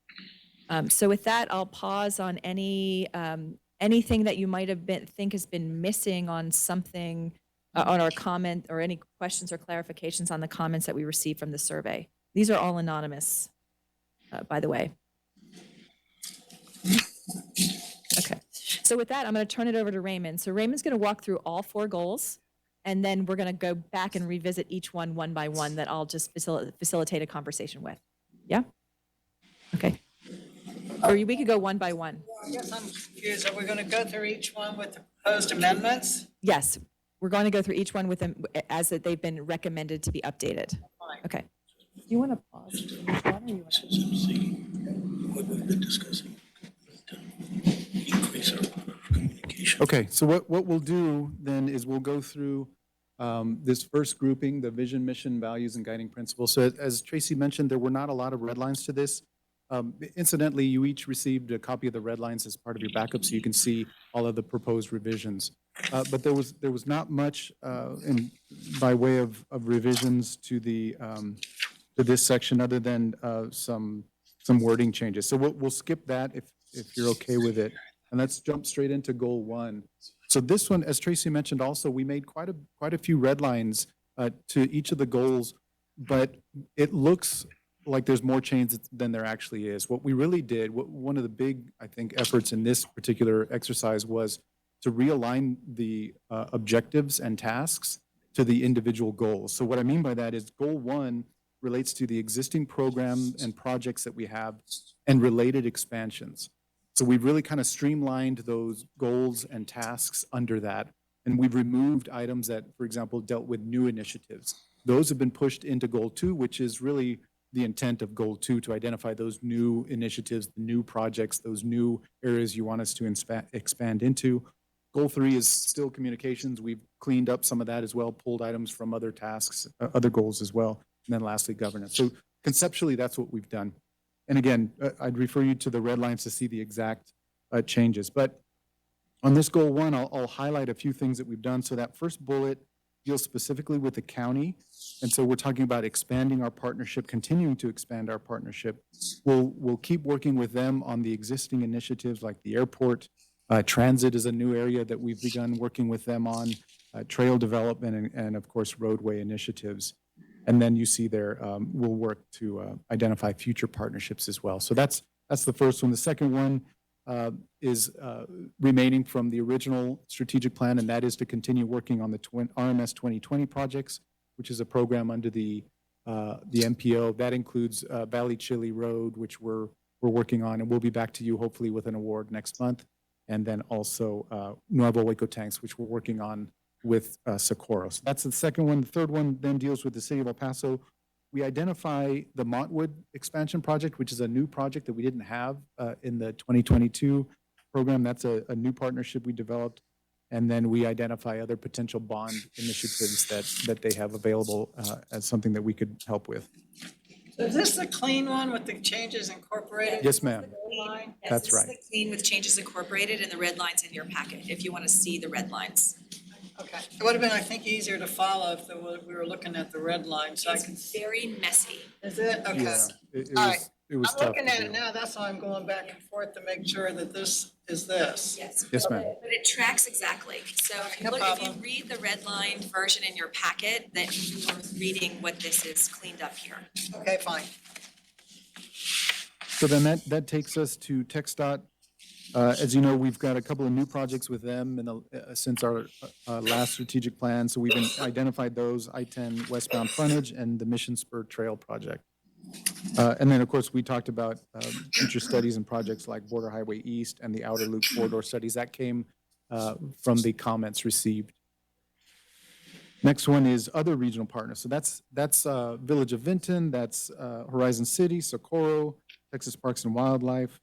So with that, I'll pause on anything that you might have think has been missing on something on our comment, or any questions or clarifications on the comments that we received from the survey. These are all anonymous, by the way. Okay, so with that, I'm going to turn it over to Raymond. So Raymond's going to walk through all 4 goals, and then we're going to go back and revisit each one by one that I'll just facilitate a conversation with. Yeah? Okay. Or we could go one by one.
I guess I'm confused. Are we going to go through each one with the proposed amendments?
Yes, we're going to go through each one with them as that they've been recommended to be updated.
Fine.
Okay. Do you want to pause for each one, or you want to?
What we've been discussing. Increase our communication.
Okay, so what we'll do then is we'll go through this first grouping, the vision, mission, values, and guiding principles. So as Tracy mentioned, there were not a lot of red lines to this. Incidentally, you each received a copy of the red lines as part of your backup, so you can see all of the proposed revisions. But there was not much by way of revisions to this section, other than some wording changes. So we'll skip that if you're okay with it, and let's jump straight into goal 1. So this one, as Tracy mentioned, also we made quite a few red lines to each of the goals, but it looks like there's more change than there actually is. What we really did, one of the big, I think, efforts in this particular exercise was to realign the objectives and tasks to the individual goals. So what I mean by that is goal 1 relates to the existing program and projects that we have and related expansions. So we've really kind of streamlined those goals and tasks under that. And we've removed items that, for example, dealt with new initiatives. Those have been pushed into goal 2, which is really the intent of goal 2, to identify those new initiatives, the new projects, those new areas you want us to expand into. Goal 3 is still communications. We've cleaned up some of that as well, pulled items from other tasks, other goals as well. And then lastly, governance. So conceptually, that's what we've done. And again, I'd refer you to the red lines to see the exact changes. But on this goal 1, I'll highlight a few things that we've done. So that first bullet deals specifically with the county. And so we're talking about expanding our partnership, continuing to expand our partnership. We'll keep working with them on the existing initiatives like the airport. Transit is a new area that we've begun working with them on, trail development, and of course, roadway initiatives. And then you see there, we'll work to identify future partnerships as well. So that's the first one. The second one is remaining from the original strategic plan, and that is to continue working on the RMS 2020 projects, which is a program under the MPO. That includes Valley Chili Road, which we're working on, and we'll be back to you hopefully with an award next month. And then also Nuevo Hueco Tanks, which we're working on with Socorro. So that's the second one. The third one then deals with the city of El Paso. We identify the Montwood expansion project, which is a new project that we didn't have in the 2022 program. That's a new partnership we developed. And then we identify other potential bond initiatives that they have available as something that we could help with.
Is this the clean one with the changes incorporated?
Yes, ma'am.
Line?
Yes,
That's
this is
right.
the clean with changes incorporated, and the red lines in your packet, if you want to see the red lines.
Okay, it would have been, I think, easier to follow if we were looking at the red line, so I can,
It's very messy.
is it? Okay.
Yeah, it
All right.
it was
I'm
tough
looking
to
at it
do.
now, that's why I'm going back and forth to make sure that this is this.
Yes.
Yes, ma'am.
But it tracks exactly. So if you
No
look, if you
problem.
read the red line version in your packet, then you're reading what this is cleaned up here.
Okay, fine.
So then that takes us to TxDOT. As you know, we've got a couple of new projects with them since our last strategic plan. So we've identified those, I-10 westbound frontage and the Mission Spur Trail project. And then, of course, we talked about future studies and projects like Border Highway East and the Outer Loop Corridor studies. That came from the comments received. Next one is other regional partners. So that's Village of Vinton, that's Horizon City, Socorro, Texas Parks and Wildlife,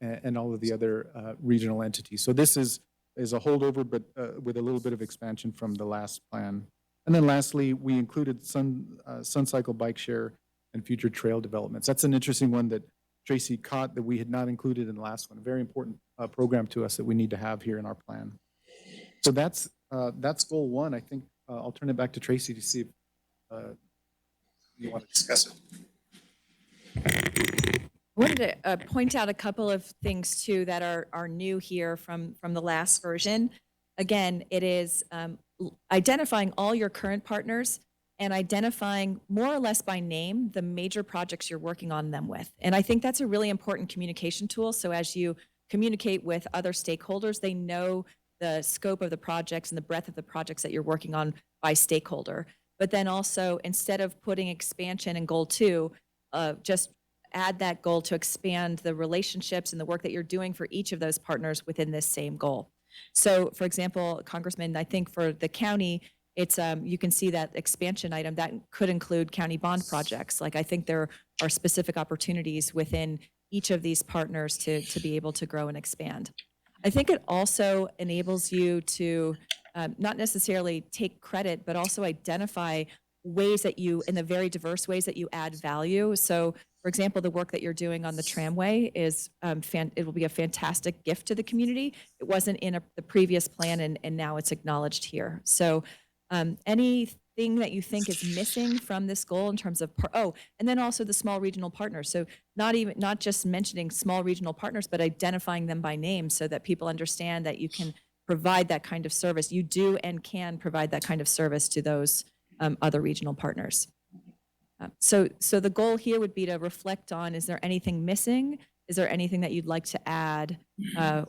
and all of the other regional entities. So this is a holdover, but with a little bit of expansion from the last plan. And then lastly, we included Sun Cycle Bike Share and future trail developments. That's an interesting one that Tracy caught that we had not included in the last one. A very important program to us that we need to have here in our plan. So that's goal one. I think I'll turn it back to Tracy to see if you want to discuss it.
I wanted to point out a couple of things too that are new here from the last version. Again, it is identifying all your current partners and identifying more or less by name the major projects you're working on them with. And I think that's a really important communication tool. So as you communicate with other stakeholders, they know the scope of the projects and the breadth of the projects that you're working on by stakeholder. But then also, instead of putting expansion in goal 2, just add that goal to expand the relationships and the work that you're doing for each of those partners within this same goal. So for example, Congressman, I think for the county, it's you can see that expansion item that could include county bond projects. Like I think there are specific opportunities within each of these partners to be able to grow and expand. I think it also enables you to not necessarily take credit, but also identify ways that you, in the very diverse ways that you add value. So for example, the work that you're doing on the tramway is, it will be a fantastic gift to the community. It wasn't in the previous plan and now it's acknowledged here. So anything that you think is missing from this goal in terms of, and then also the small regional partners. So not just mentioning small regional partners, but identifying them by name so that people understand that you can provide that kind of service. You do and can provide that kind of service to those other regional partners. So the goal here would be to reflect on, is there anything missing? Is there anything that you'd like to add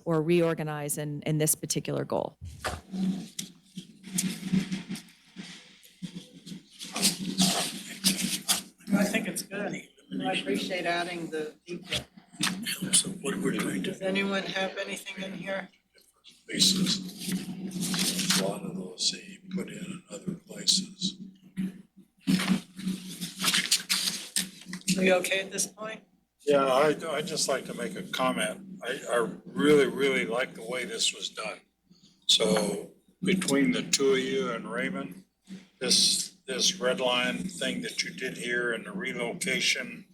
or reorganize in this particular goal?
I think it's good. I appreciate adding the detail.
So what we're trying to
Does anyone have anything in here?
Places, a lot of those they put in other places.
Are you okay at this point?
Yeah, I'd just like to make a comment. I really, really like the way this was done. So between the two of you and Raymond, this red line thing that you did here and the relocation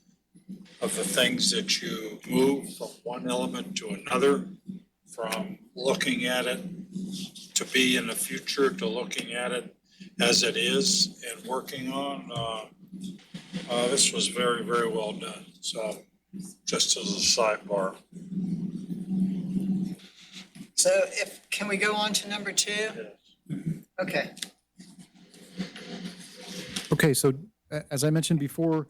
of the things that you move from one element to another, from looking at it to be in the future to looking at it as it is and working on, this was very, very well done. So just as a sidebar.
So can we go on to number 2? Okay.
Okay, so as I mentioned before,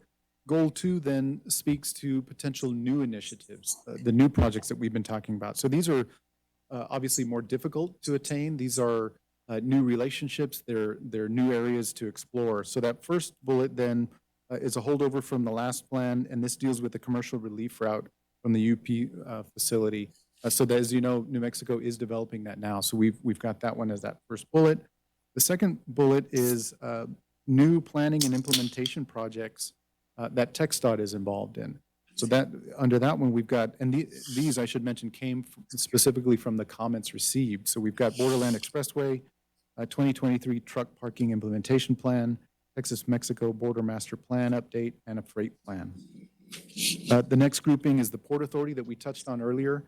goal 2 then speaks to potential new initiatives, the new projects that we've been talking about. So these are obviously more difficult to attain. These are new relationships. They're new areas to explore. So that first bullet then is a holdover from the last plan, and this deals with the commercial relief route from the UP facility. So that, as you know, New Mexico is developing that now. So we've got that one as that first bullet. The second bullet is new planning and implementation projects that TxDOT is involved in. So that under that one, we've got, and these I should mention came specifically from the comments received. So we've got Borderland Expressway, 2023 truck parking implementation plan, Texas-Mexico Border Master Plan update, and a freight plan. The next grouping is the Port Authority that we touched on earlier.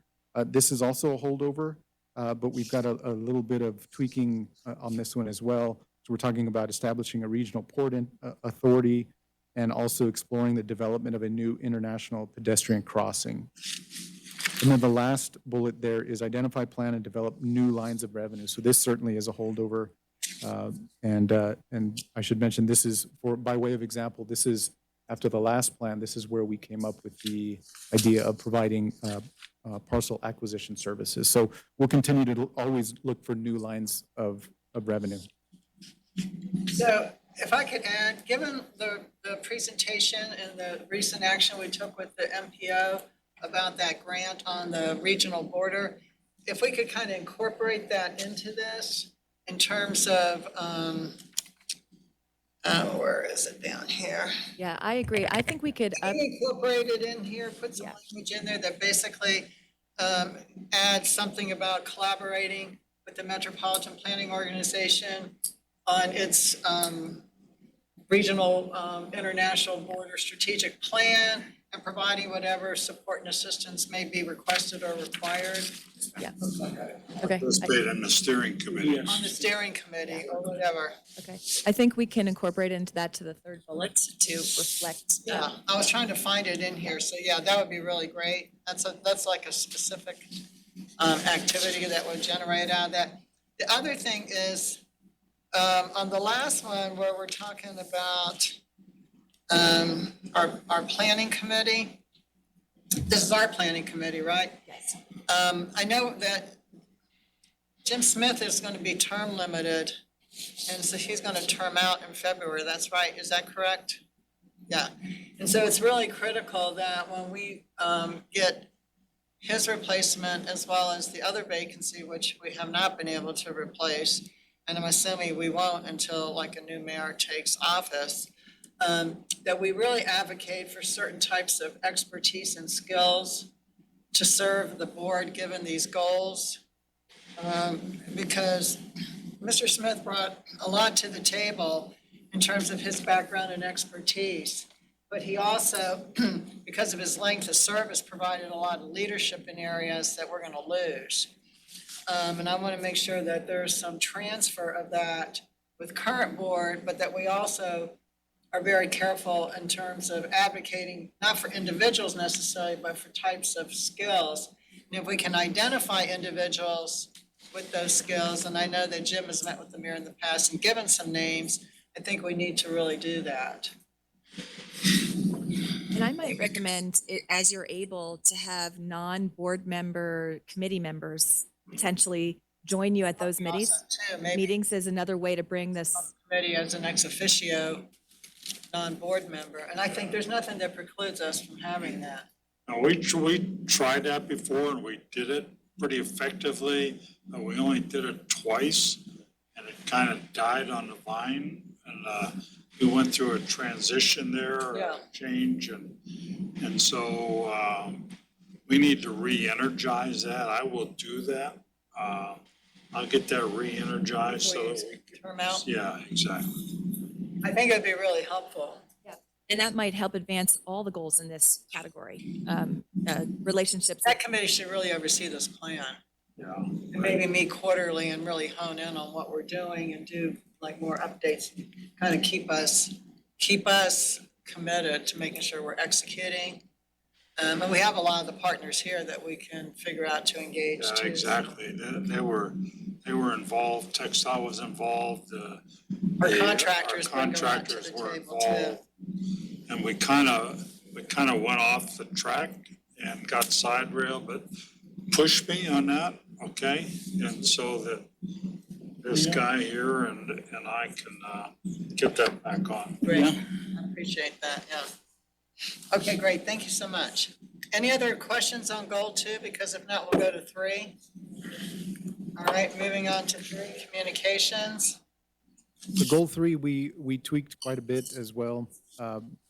This is also a holdover, but we've got a little bit of tweaking on this one as well. So we're talking about establishing a regional port authority and also exploring the development of a new international pedestrian crossing. And then the last bullet there is identify, plan, and develop new lines of revenue. So this certainly is a holdover. And I should mention, this is, by way of example, this is after the last plan, this is where we came up with the idea of providing parcel acquisition services. So we'll continue to always look for new lines of revenue.
So if I could add, given the presentation and the recent action we took with the MPO about that grant on the regional border, if we could kind of incorporate that into this in terms of, where is it down here?
Yeah, I agree. I think we could
Can we incorporate it in here, put some language in there that basically adds something about collaborating with the Metropolitan Planning Organization on its regional international border strategic plan and providing whatever support and assistance may be requested or required
Yeah. Okay.
Participate in the steering committee.
on the steering committee or whatever.
Okay. I think we can incorporate into that to the third bullet to reflect.
Yeah, I was trying to find it in here, so yeah, that would be really great. That's like a specific activity that would generate out of that. The other thing is, on the last one where we're talking about our planning committee, this is our planning committee, right?
Yes.
I know that Jim Smith is going to be term limited, and so he's going to term out in February. That's right. Is that correct? Yeah. And so it's really critical that when we get his replacement as well as the other vacancy, which we have not been able to replace, and I'm assuming we won't until like a new mayor takes office, that we really advocate for certain types of expertise and skills to serve the board given these goals. Because Mr. Smith brought a lot to the table in terms of his background and expertise, but he also, because of his length of service, provided a lot of leadership in areas that we're going to lose. And I want to make sure that there's some transfer of that with current board, but that we also are very careful in terms of advocating, not for individuals necessarily, but for types of skills. And if we can identify individuals with those skills, and I know that Jim has met with the mayor in the past and given some names, I think we need to really do that.
And I might recommend it, as you're able, to have non-board member committee members potentially join you at those
Also, too, maybe
meetings is another way to bring this.
committee as an ex officio non-board member, and I think there's nothing that precludes us from having that.
Now, we tried that before and we did it pretty effectively, but we only did it twice and it kind of died on the vine. And we went through a transition there,
Yeah.
a change, and so we need to re-energize that. I will do that. I'll get that re-energized so that we can.
Term out,
Yeah, exactly.
I think it'd be really helpful.
And that might help advance all the goals in this category. Relationships.
That committee should really oversee this plan.
Yeah.
And maybe meet quarterly and really hone in on what we're doing and do like more updates, kind of keep us committed to making sure we're executing. And we have a lot of the partners here that we can figure out to engage
Yeah,
too.
exactly. They were involved. TxDOT was involved.
Our
the-
contractors
our
bring a lot to
contractors
the
were
table too.
involved. And we kind of went off the track and got side rail, but push me on that, okay? And so that this guy here and I can get that back on.
Great, I appreciate that, yeah. Okay, great, thank you so much. Any other questions on goal 2? Because if not, we'll go to 3. All right, moving on to 3, communications.
The goal 3, we tweaked quite a bit as well.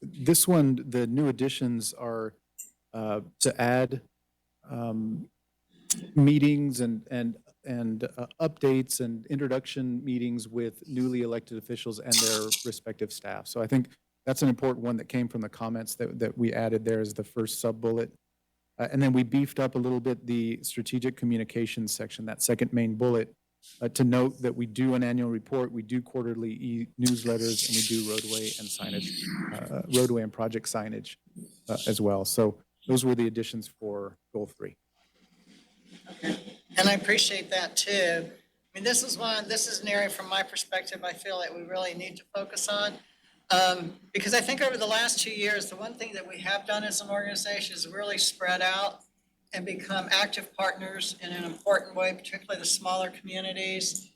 This one, the new additions are to add meetings and updates and introduction meetings with newly elected officials and their respective staff. So I think that's an important one that came from the comments that we added there as the first sub-bullet. And then we beefed up a little bit the strategic communications section, that second main bullet, to note that we do an annual report, we do quarterly newsletters, and we do roadway and signage, roadway and project signage as well. So those were the additions for goal 3.
And I appreciate that too. I mean, this is an area from my perspective, I feel like we really need to focus on. Because I think over the last 2 years, the one thing that we have done as an organization is really spread out and become active partners in an important way, particularly the smaller communities.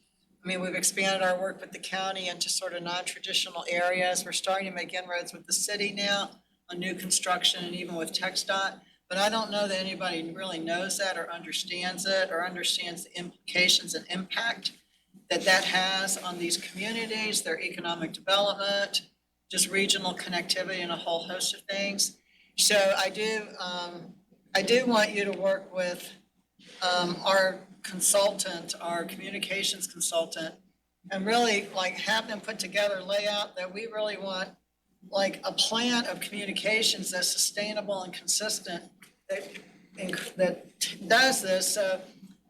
I mean, we've expanded our work with the county into sort of non-traditional areas. We're starting to make inroads with the city now on new construction and even with TxDOT. But I don't know that anybody really knows that or understands it or understands the implications and impact that that has on these communities, their economic development, just regional connectivity and a whole host of things. So I do want you to work with our consultant, our communications consultant, and really like have them put together, lay out that we really want like a plan of communications that's sustainable and consistent that does this. So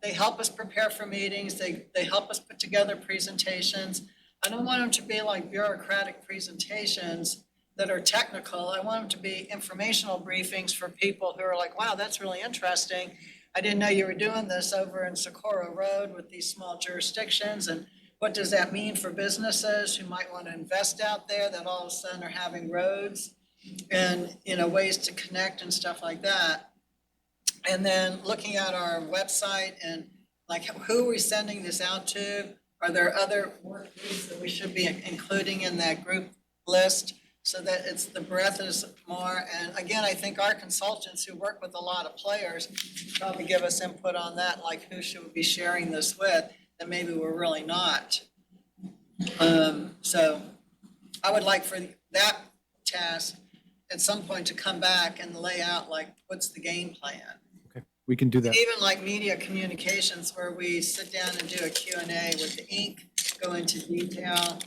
they help us prepare for meetings. They help us put together presentations. I don't want them to be like bureaucratic presentations that are technical. I want them to be informational briefings for people who are like, wow, that's really interesting. I didn't know you were doing this over in Socorro Road with these small jurisdictions. And what does that mean for businesses who might want to invest out there that all of a sudden are having roads and, you know, ways to connect and stuff like that. And then looking at our website and like, who are we sending this out to? Are there other work groups that we should be including in that group list so that it's the breadth is more? And again, I think our consultants who work with a lot of players probably give us input on that, like who should we be sharing this with that maybe we're really not. So I would like for that task at some point to come back and lay out like, what's the game plan?
Okay, we can do that.
Even like media communications where we sit down and do a Q&A with the ink, go into detail,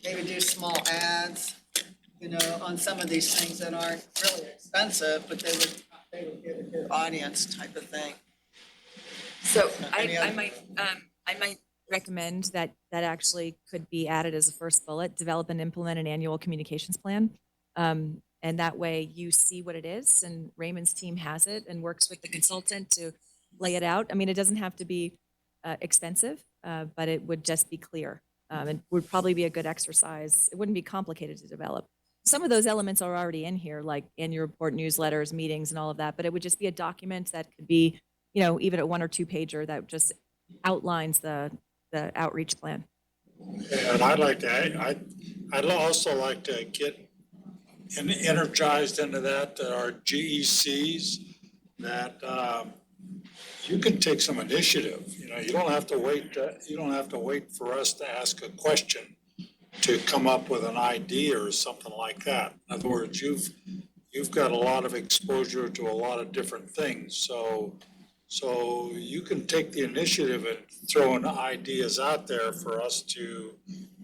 maybe do small ads, you know, on some of these things that aren't really expensive, but they would get a good audience type of thing.
So
Any other-
I might recommend that actually could be added as a first bullet, develop and implement an annual communications plan. And that way you see what it is and Raymond's team has it and works with the consultant to lay it out. I mean, it doesn't have to be expensive, but it would just be clear. It would probably be a good exercise. It wouldn't be complicated to develop. Some of those elements are already in here, like annual report, newsletters, meetings, and all of that, but it would just be a document that could be, you know, even a 1 or 2 pager that just outlines the outreach plan.
And I'd like to, I'd also like to get energized into that, our GECs, that you can take some initiative. You know, you don't have to wait for us to ask a question to come up with an idea or something like that. In other words, you've got a lot of exposure to a lot of different things, so you can take the initiative and throwing ideas out there for us to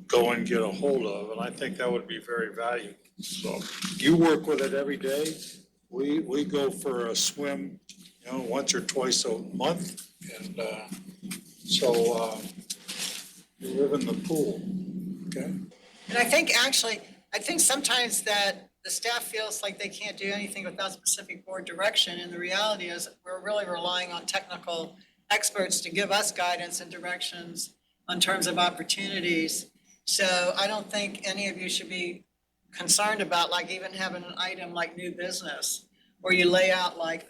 go and get a hold of, and I think that would be very valuable. So you work with it every day. We go for a swim, you know, once or twice a month, and so you live in the pool, okay?
And I think sometimes that the staff feels like they can't do anything without specific board direction. And the reality is we're really relying on technical experts to give us guidance and directions on terms of opportunities. So I don't think any of you should be concerned about like even having an item like new business where you lay out like,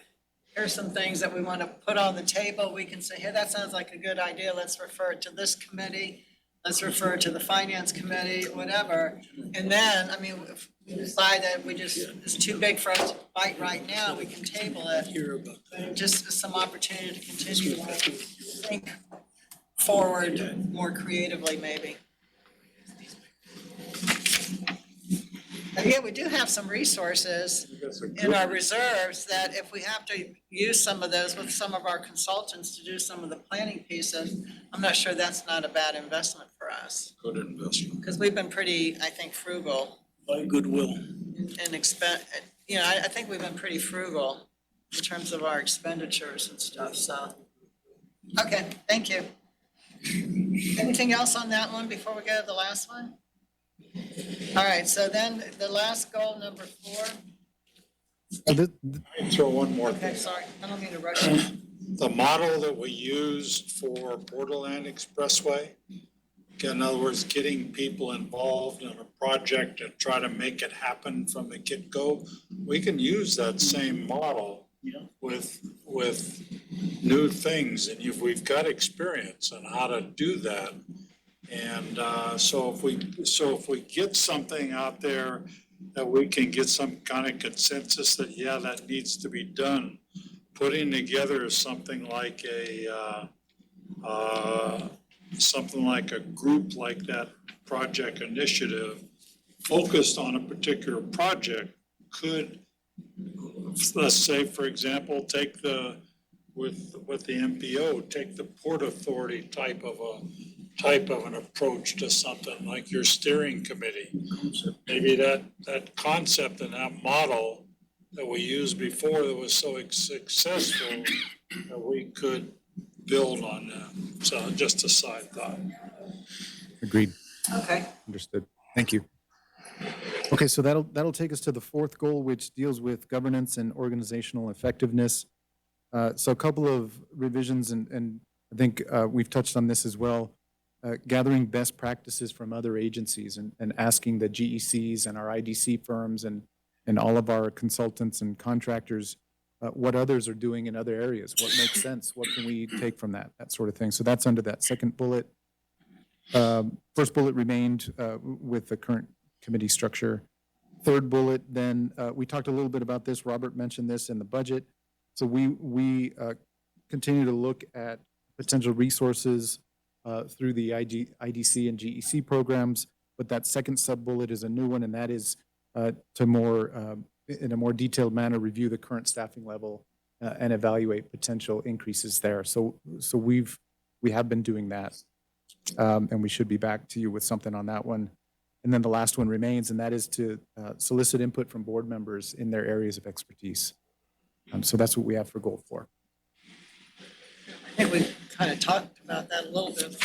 here's some things that we want to put on the table. We can say, hey, that sounds like a good idea. Let's refer it to this committee. Let's refer it to the finance committee, whatever. And then, I mean, if we decide that it's too big for us to fight right now, we can table it. But it just is some opportunity to continue to think forward more creatively, maybe. And yeah, we do have some resources.
That's a
in
good-
our reserves, that if we have to use some of those with some of our consultants to do some of the planning pieces, I'm not sure that's not a bad investment for us.
Good investment.
Because we've been pretty, I think, frugal
By goodwill.
and I think we've been pretty frugal in terms of our expenditures and stuff, so. Okay, thank you. Anything else on that one before we go to the last one? All right, so then the last goal, number 4.
Throw one more
Okay,
thing.
sorry, I don't mean to rush you.
The model that we used for Borderland Expressway, in other words, getting people involved in a project and try to make it happen from the get-go, we can use that same model with new things, and we've got experience on how to do that. And so if we get something out there that we can get some kind of consensus that, yeah, that needs to be done, putting together something like a group like that project initiative focused on a particular project could, let's say, for example, take with the MPO, take the Port Authority type of an approach to something like your steering committee. Maybe that concept and that model that we used before that was so successful that we could build on that. So just a side thought.
Agreed.
Okay,
Understood. Thank you. Okay, so that'll take us to the 4th goal, which deals with governance and organizational effectiveness. So a couple of revisions, and I think we've touched on this as well. Gathering best practices from other agencies and asking the GECs and our IDC firms and all of our consultants and contractors what others are doing in other areas, what makes sense, what can we take from that sort of thing. So that's under that 2nd bullet. First bullet remained with the current committee structure. 3rd bullet, then we talked a little bit about this. Robert mentioned this in the budget. So we continue to look at potential resources through the IDC and GEC programs, but that 2nd sub-bullet is a new one, and that is to more, in a more detailed manner, review the current staffing level and evaluate potential increases there. So we have been doing that, and we should be back to you with something on that one. And then the last one remains, and that is to solicit input from board members in their areas of expertise. So that's what we have for goal 4.
I think we kind of talked about that a little bit.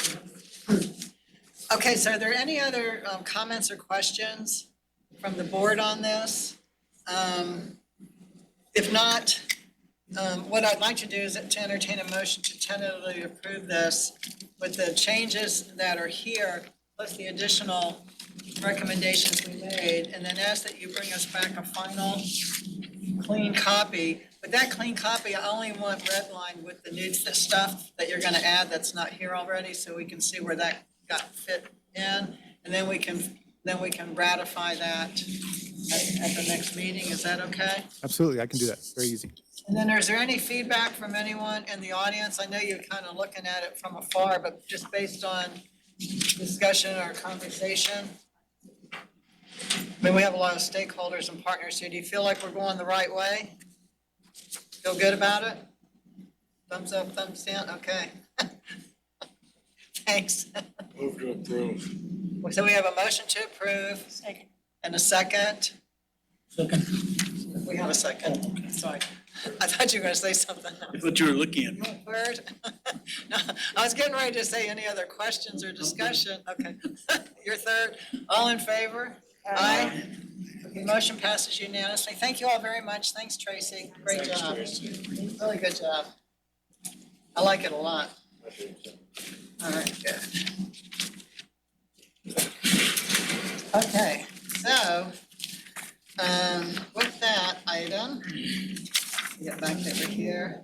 Okay, so are there any other comments or questions from the board on this? If not, what I'd like to do is to entertain a motion to tentatively approve this with the changes that are here, plus the additional recommendations we made, and then ask that you bring us back a final clean copy. But that clean copy, I only want redlined with the new stuff that you're gonna add that's not here already, so we can see where that got fit in. And then we can ratify that at the next meeting. Is that okay?
Absolutely, I can do that. Very easy.
And then is there any feedback from anyone in the audience? I know you're kind of looking at it from afar, but just based on discussion or conversation. I mean, we have a lot of stakeholders and partners here. Do you feel like we're going the right way? Feel good about it? Thumbs up, thumbs down? Okay. Thanks.
Move to approve.
So we have a motion to approve
Second.
and a second.
Second.
We have a second. Sorry. I thought you were going to say something else.
I thought you were looking at me.
Third? No, I was getting ready to say any other questions or discussion. Okay. Your third. All in favor? Aye. The motion passes unanimously. Thank you all very much. Thanks, Tracy. Great job. Really good job. I like it a lot. All right, good. Okay, so, with that item, get back over here.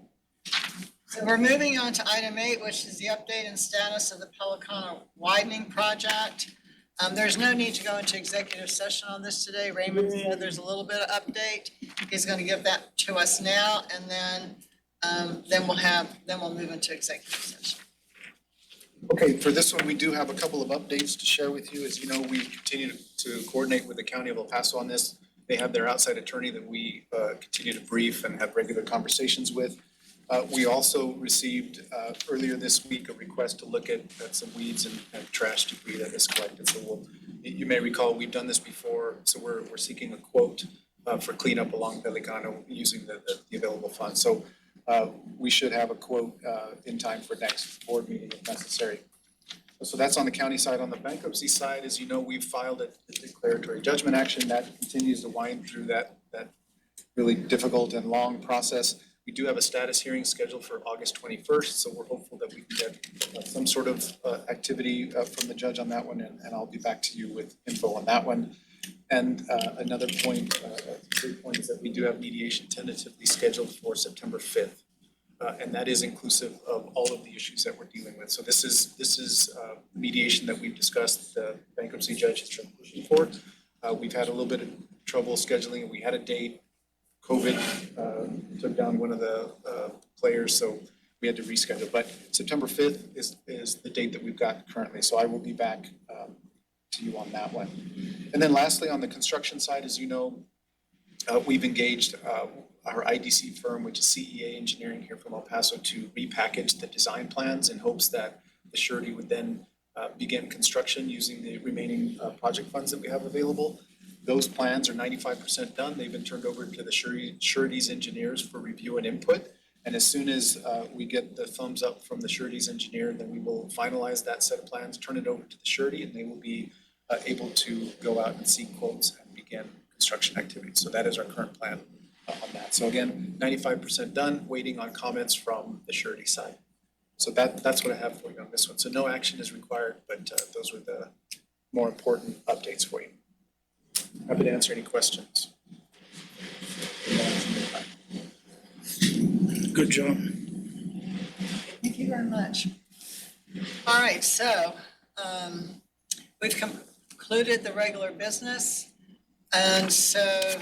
So we're moving on to item 8, which is the update and status of the Pelicano widening project. There's no need to go into executive session on this today. Raymond said there's a little bit of update. He's going to give that to us now, and then we'll move into executive session.
Okay, for this one, we do have a couple of updates to share with you. As you know, we continue to coordinate with the County of El Paso on this. They have their outside attorney that we continue to brief and have regular conversations with. We also received earlier this week a request to look at some weeds and trash debris that is collected. So you may recall, we've done this before, so we're seeking a quote for cleanup along Pelicano using the available funds. So we should have a quote in time for next board meeting if necessary. So that's on the county side. On the bankruptcy side, as you know, we've filed a declaratory judgment action that continues to wind through that really difficult and long process. We do have a status hearing scheduled for August 21st, so we're hopeful that we can get some sort of activity from the judge on that one, and I'll be back to you with info on that one. And another point, a big point, is that we do have mediation tentatively scheduled for September 5th. And that is inclusive of all of the issues that we're dealing with. So this is mediation that we've discussed, the bankruptcy judge has been pushing for. We've had a little bit of trouble scheduling. We had a date. COVID took down one of the players, so we had to reschedule. But September 5th is the date that we've got currently. So I will be back to you on that one. And then lastly, on the construction side, as you know, we've engaged our IDC firm, which is CEA Engineering here from El Paso, to repackage the design plans in hopes that the surety would then begin construction using the remaining project funds that we have available. Those plans are 95% done. They've been turned over to the surety's engineers for review and input. And as soon as we get the thumbs up from the surety's engineer, then we will finalize that set of plans, turn it over to the surety, and they will be able to go out and seek quotes and begin construction activities. So that is our current plan on that. So again, 95% done, waiting on comments from the surety side. So that's what I have for you on this one. So no action is required, but those were the more important updates for you. Happy to answer any questions.
Good job.
Thank you very much. All right, so we've concluded the regular business. And so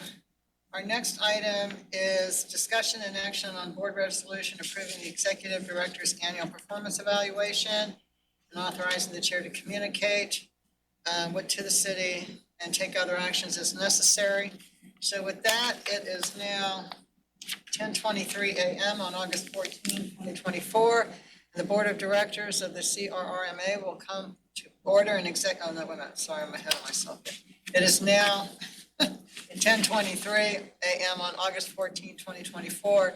our next item is discussion and action on board resolution approving the executive director's annual performance evaluation and authorizing the chair to communicate to the city and take other actions as necessary. So with that, it is now 10:23 a.m. on August 14, 2024. The Board of Directors of the CRRMA will come to order and oh no, wait a minute, sorry, I'm ahead of myself here. It is now 10:23 a.m. on August 14, 2024.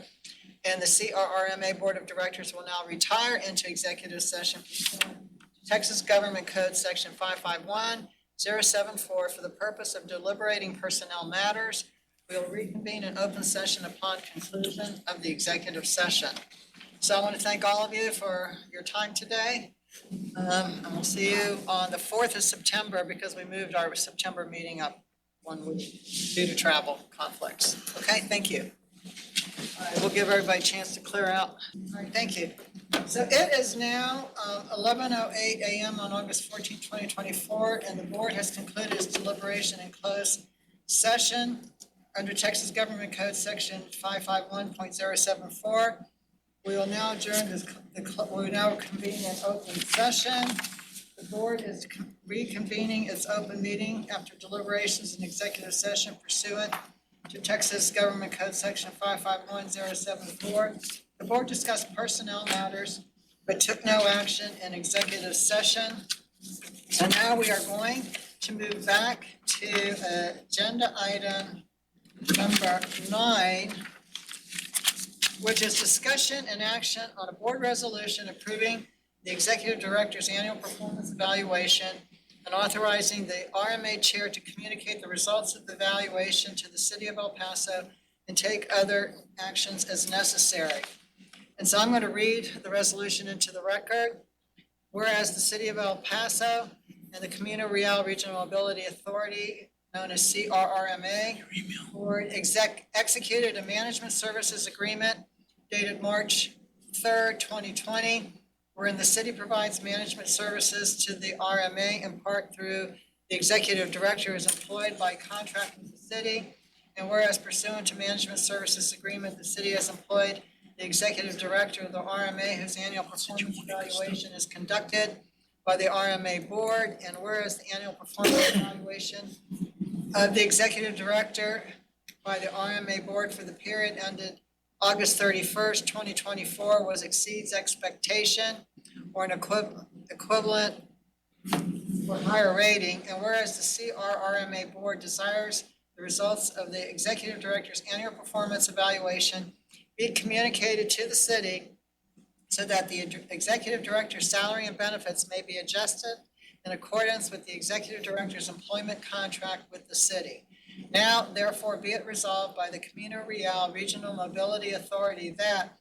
And the CRRMA Board of Directors will now retire into executive session. Texas Government Code Section 551074 for the purpose of deliberating personnel matters. We will reconvene in open session upon conclusion of the executive session. So I want to thank all of you for your time today. And we'll see you on the 4th of September because we moved our September meeting up 1 week due to travel conflicts. Okay, thank you. All right, we'll give everybody a chance to clear out. All right, thank you. So it is now 11:08 a.m. on August 14, 2024, and the board has concluded its deliberation in closed session under Texas Government Code Section 551.074. We will now adjourn we will now convene an open session. The board is reconvening its open meeting after deliberations in executive session pursuant to Texas Government Code Section 551074. The board discussed personnel matters, but took no action in executive session. And now we are going to move back to agenda item number 9, which is discussion and action on a board resolution approving the executive director's annual performance evaluation and authorizing the RMA chair to communicate the results of the evaluation to the city of El Paso and take other actions as necessary. And so I'm going to read the resolution into the record. Whereas the city of El Paso and the Camino Real Regional Mobility Authority, known as CRRMA, board executed a management services agreement dated March 3rd, 2020, wherein the city provides management services to the RMA in part through the executive director is employed by contract with the city. And whereas pursuant to management services agreement, the city has employed the executive director of the RMA whose annual performance evaluation is conducted by the RMA board. And whereas the annual performance evaluation of the executive director by the RMA board for the period ended August 31st, 2024 was exceeds expectation or an equivalent or higher rating. And whereas the CRRMA board desires the results of the executive director's annual performance evaluation be communicated to the city so that the executive director's salary and benefits may be adjusted in accordance with the executive director's employment contract with the city. Now, therefore, be it resolved by the Camino Real Regional Mobility Authority that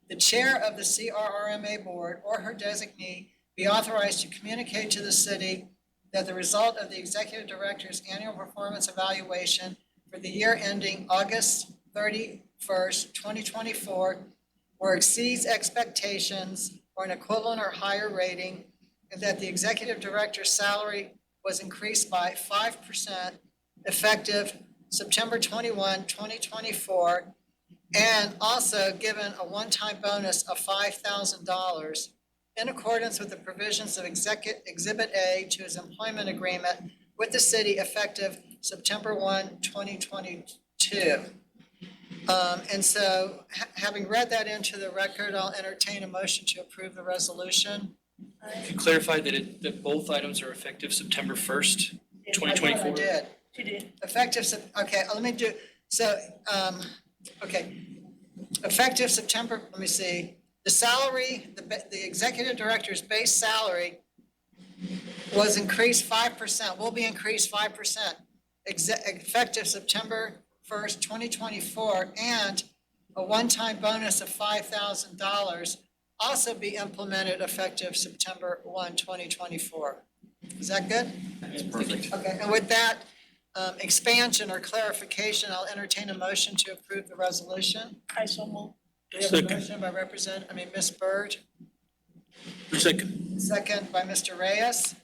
the chair of the CRRMA board or her designee be authorized to communicate to the city that the result of the executive director's annual performance evaluation for the year ending August 31st, 2024, or exceeds expectations or an equivalent or higher rating, and that the executive director's salary was increased by 5% effective September 21, 2024, and also given a one-time bonus of $5,000 in accordance with the provisions of Exhibit A to his employment agreement with the city effective September 1, 2022. And so, having read that into the record, I'll entertain a motion to approve the resolution.
Can you clarify that both items are effective September 1st, 2024?
I did.
She did.
Effective, okay, let me do, so, okay. Effective September, let me see, the salary, the executive director's base salary was increased 5%, will be increased 5%, effective September 1st, 2024, and a one-time bonus of $5,000 also be implemented effective September 1, 2024. Is that good?
That's perfect.
Okay, and with that expansion or clarification, I'll entertain a motion to approve the resolution.
I so move.
We have a
Second.
motion by Ms. Byrd,
Second.
second by Mr. Reyes.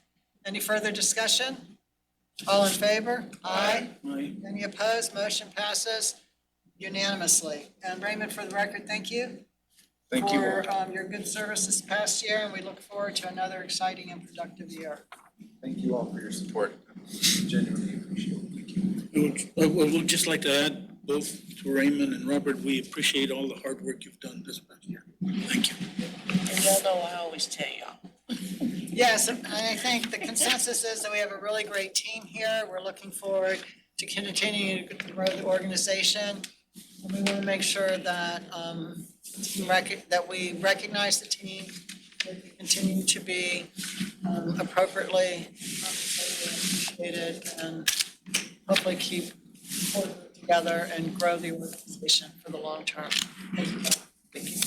Any further discussion? All in favor? Aye.
Aye.
Any opposed? Motion passes unanimously. And Raymond, for the record, thank you.
Thank you all.
For your good service this past year, and we look forward to another exciting and productive year.
Thank you all for your support. Genuinely appreciate it. Thank you.
I would just like to add, both to Raymond and Robert, we appreciate all the hard work you've done this past year. Thank you.
And y'all know I always tell y'all.
Yes, and I think the consensus is that we have a really great team here. We're looking forward to continuing to grow the organization. And we want to make sure that, that we recognize the team, that they continue to be appropriately compensated, appreciated, and hopefully keep working together and grow the organization for the long term. Thank you. Thank you.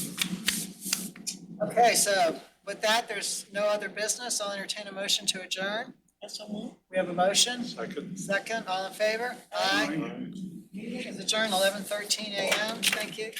Okay, so with that, there's no other business. I'll entertain a motion to adjourn.
I so move.
We have a motion.
Second.
Second, all in favor? Aye. Meeting is adjourned 11:13 a.m. Thank you.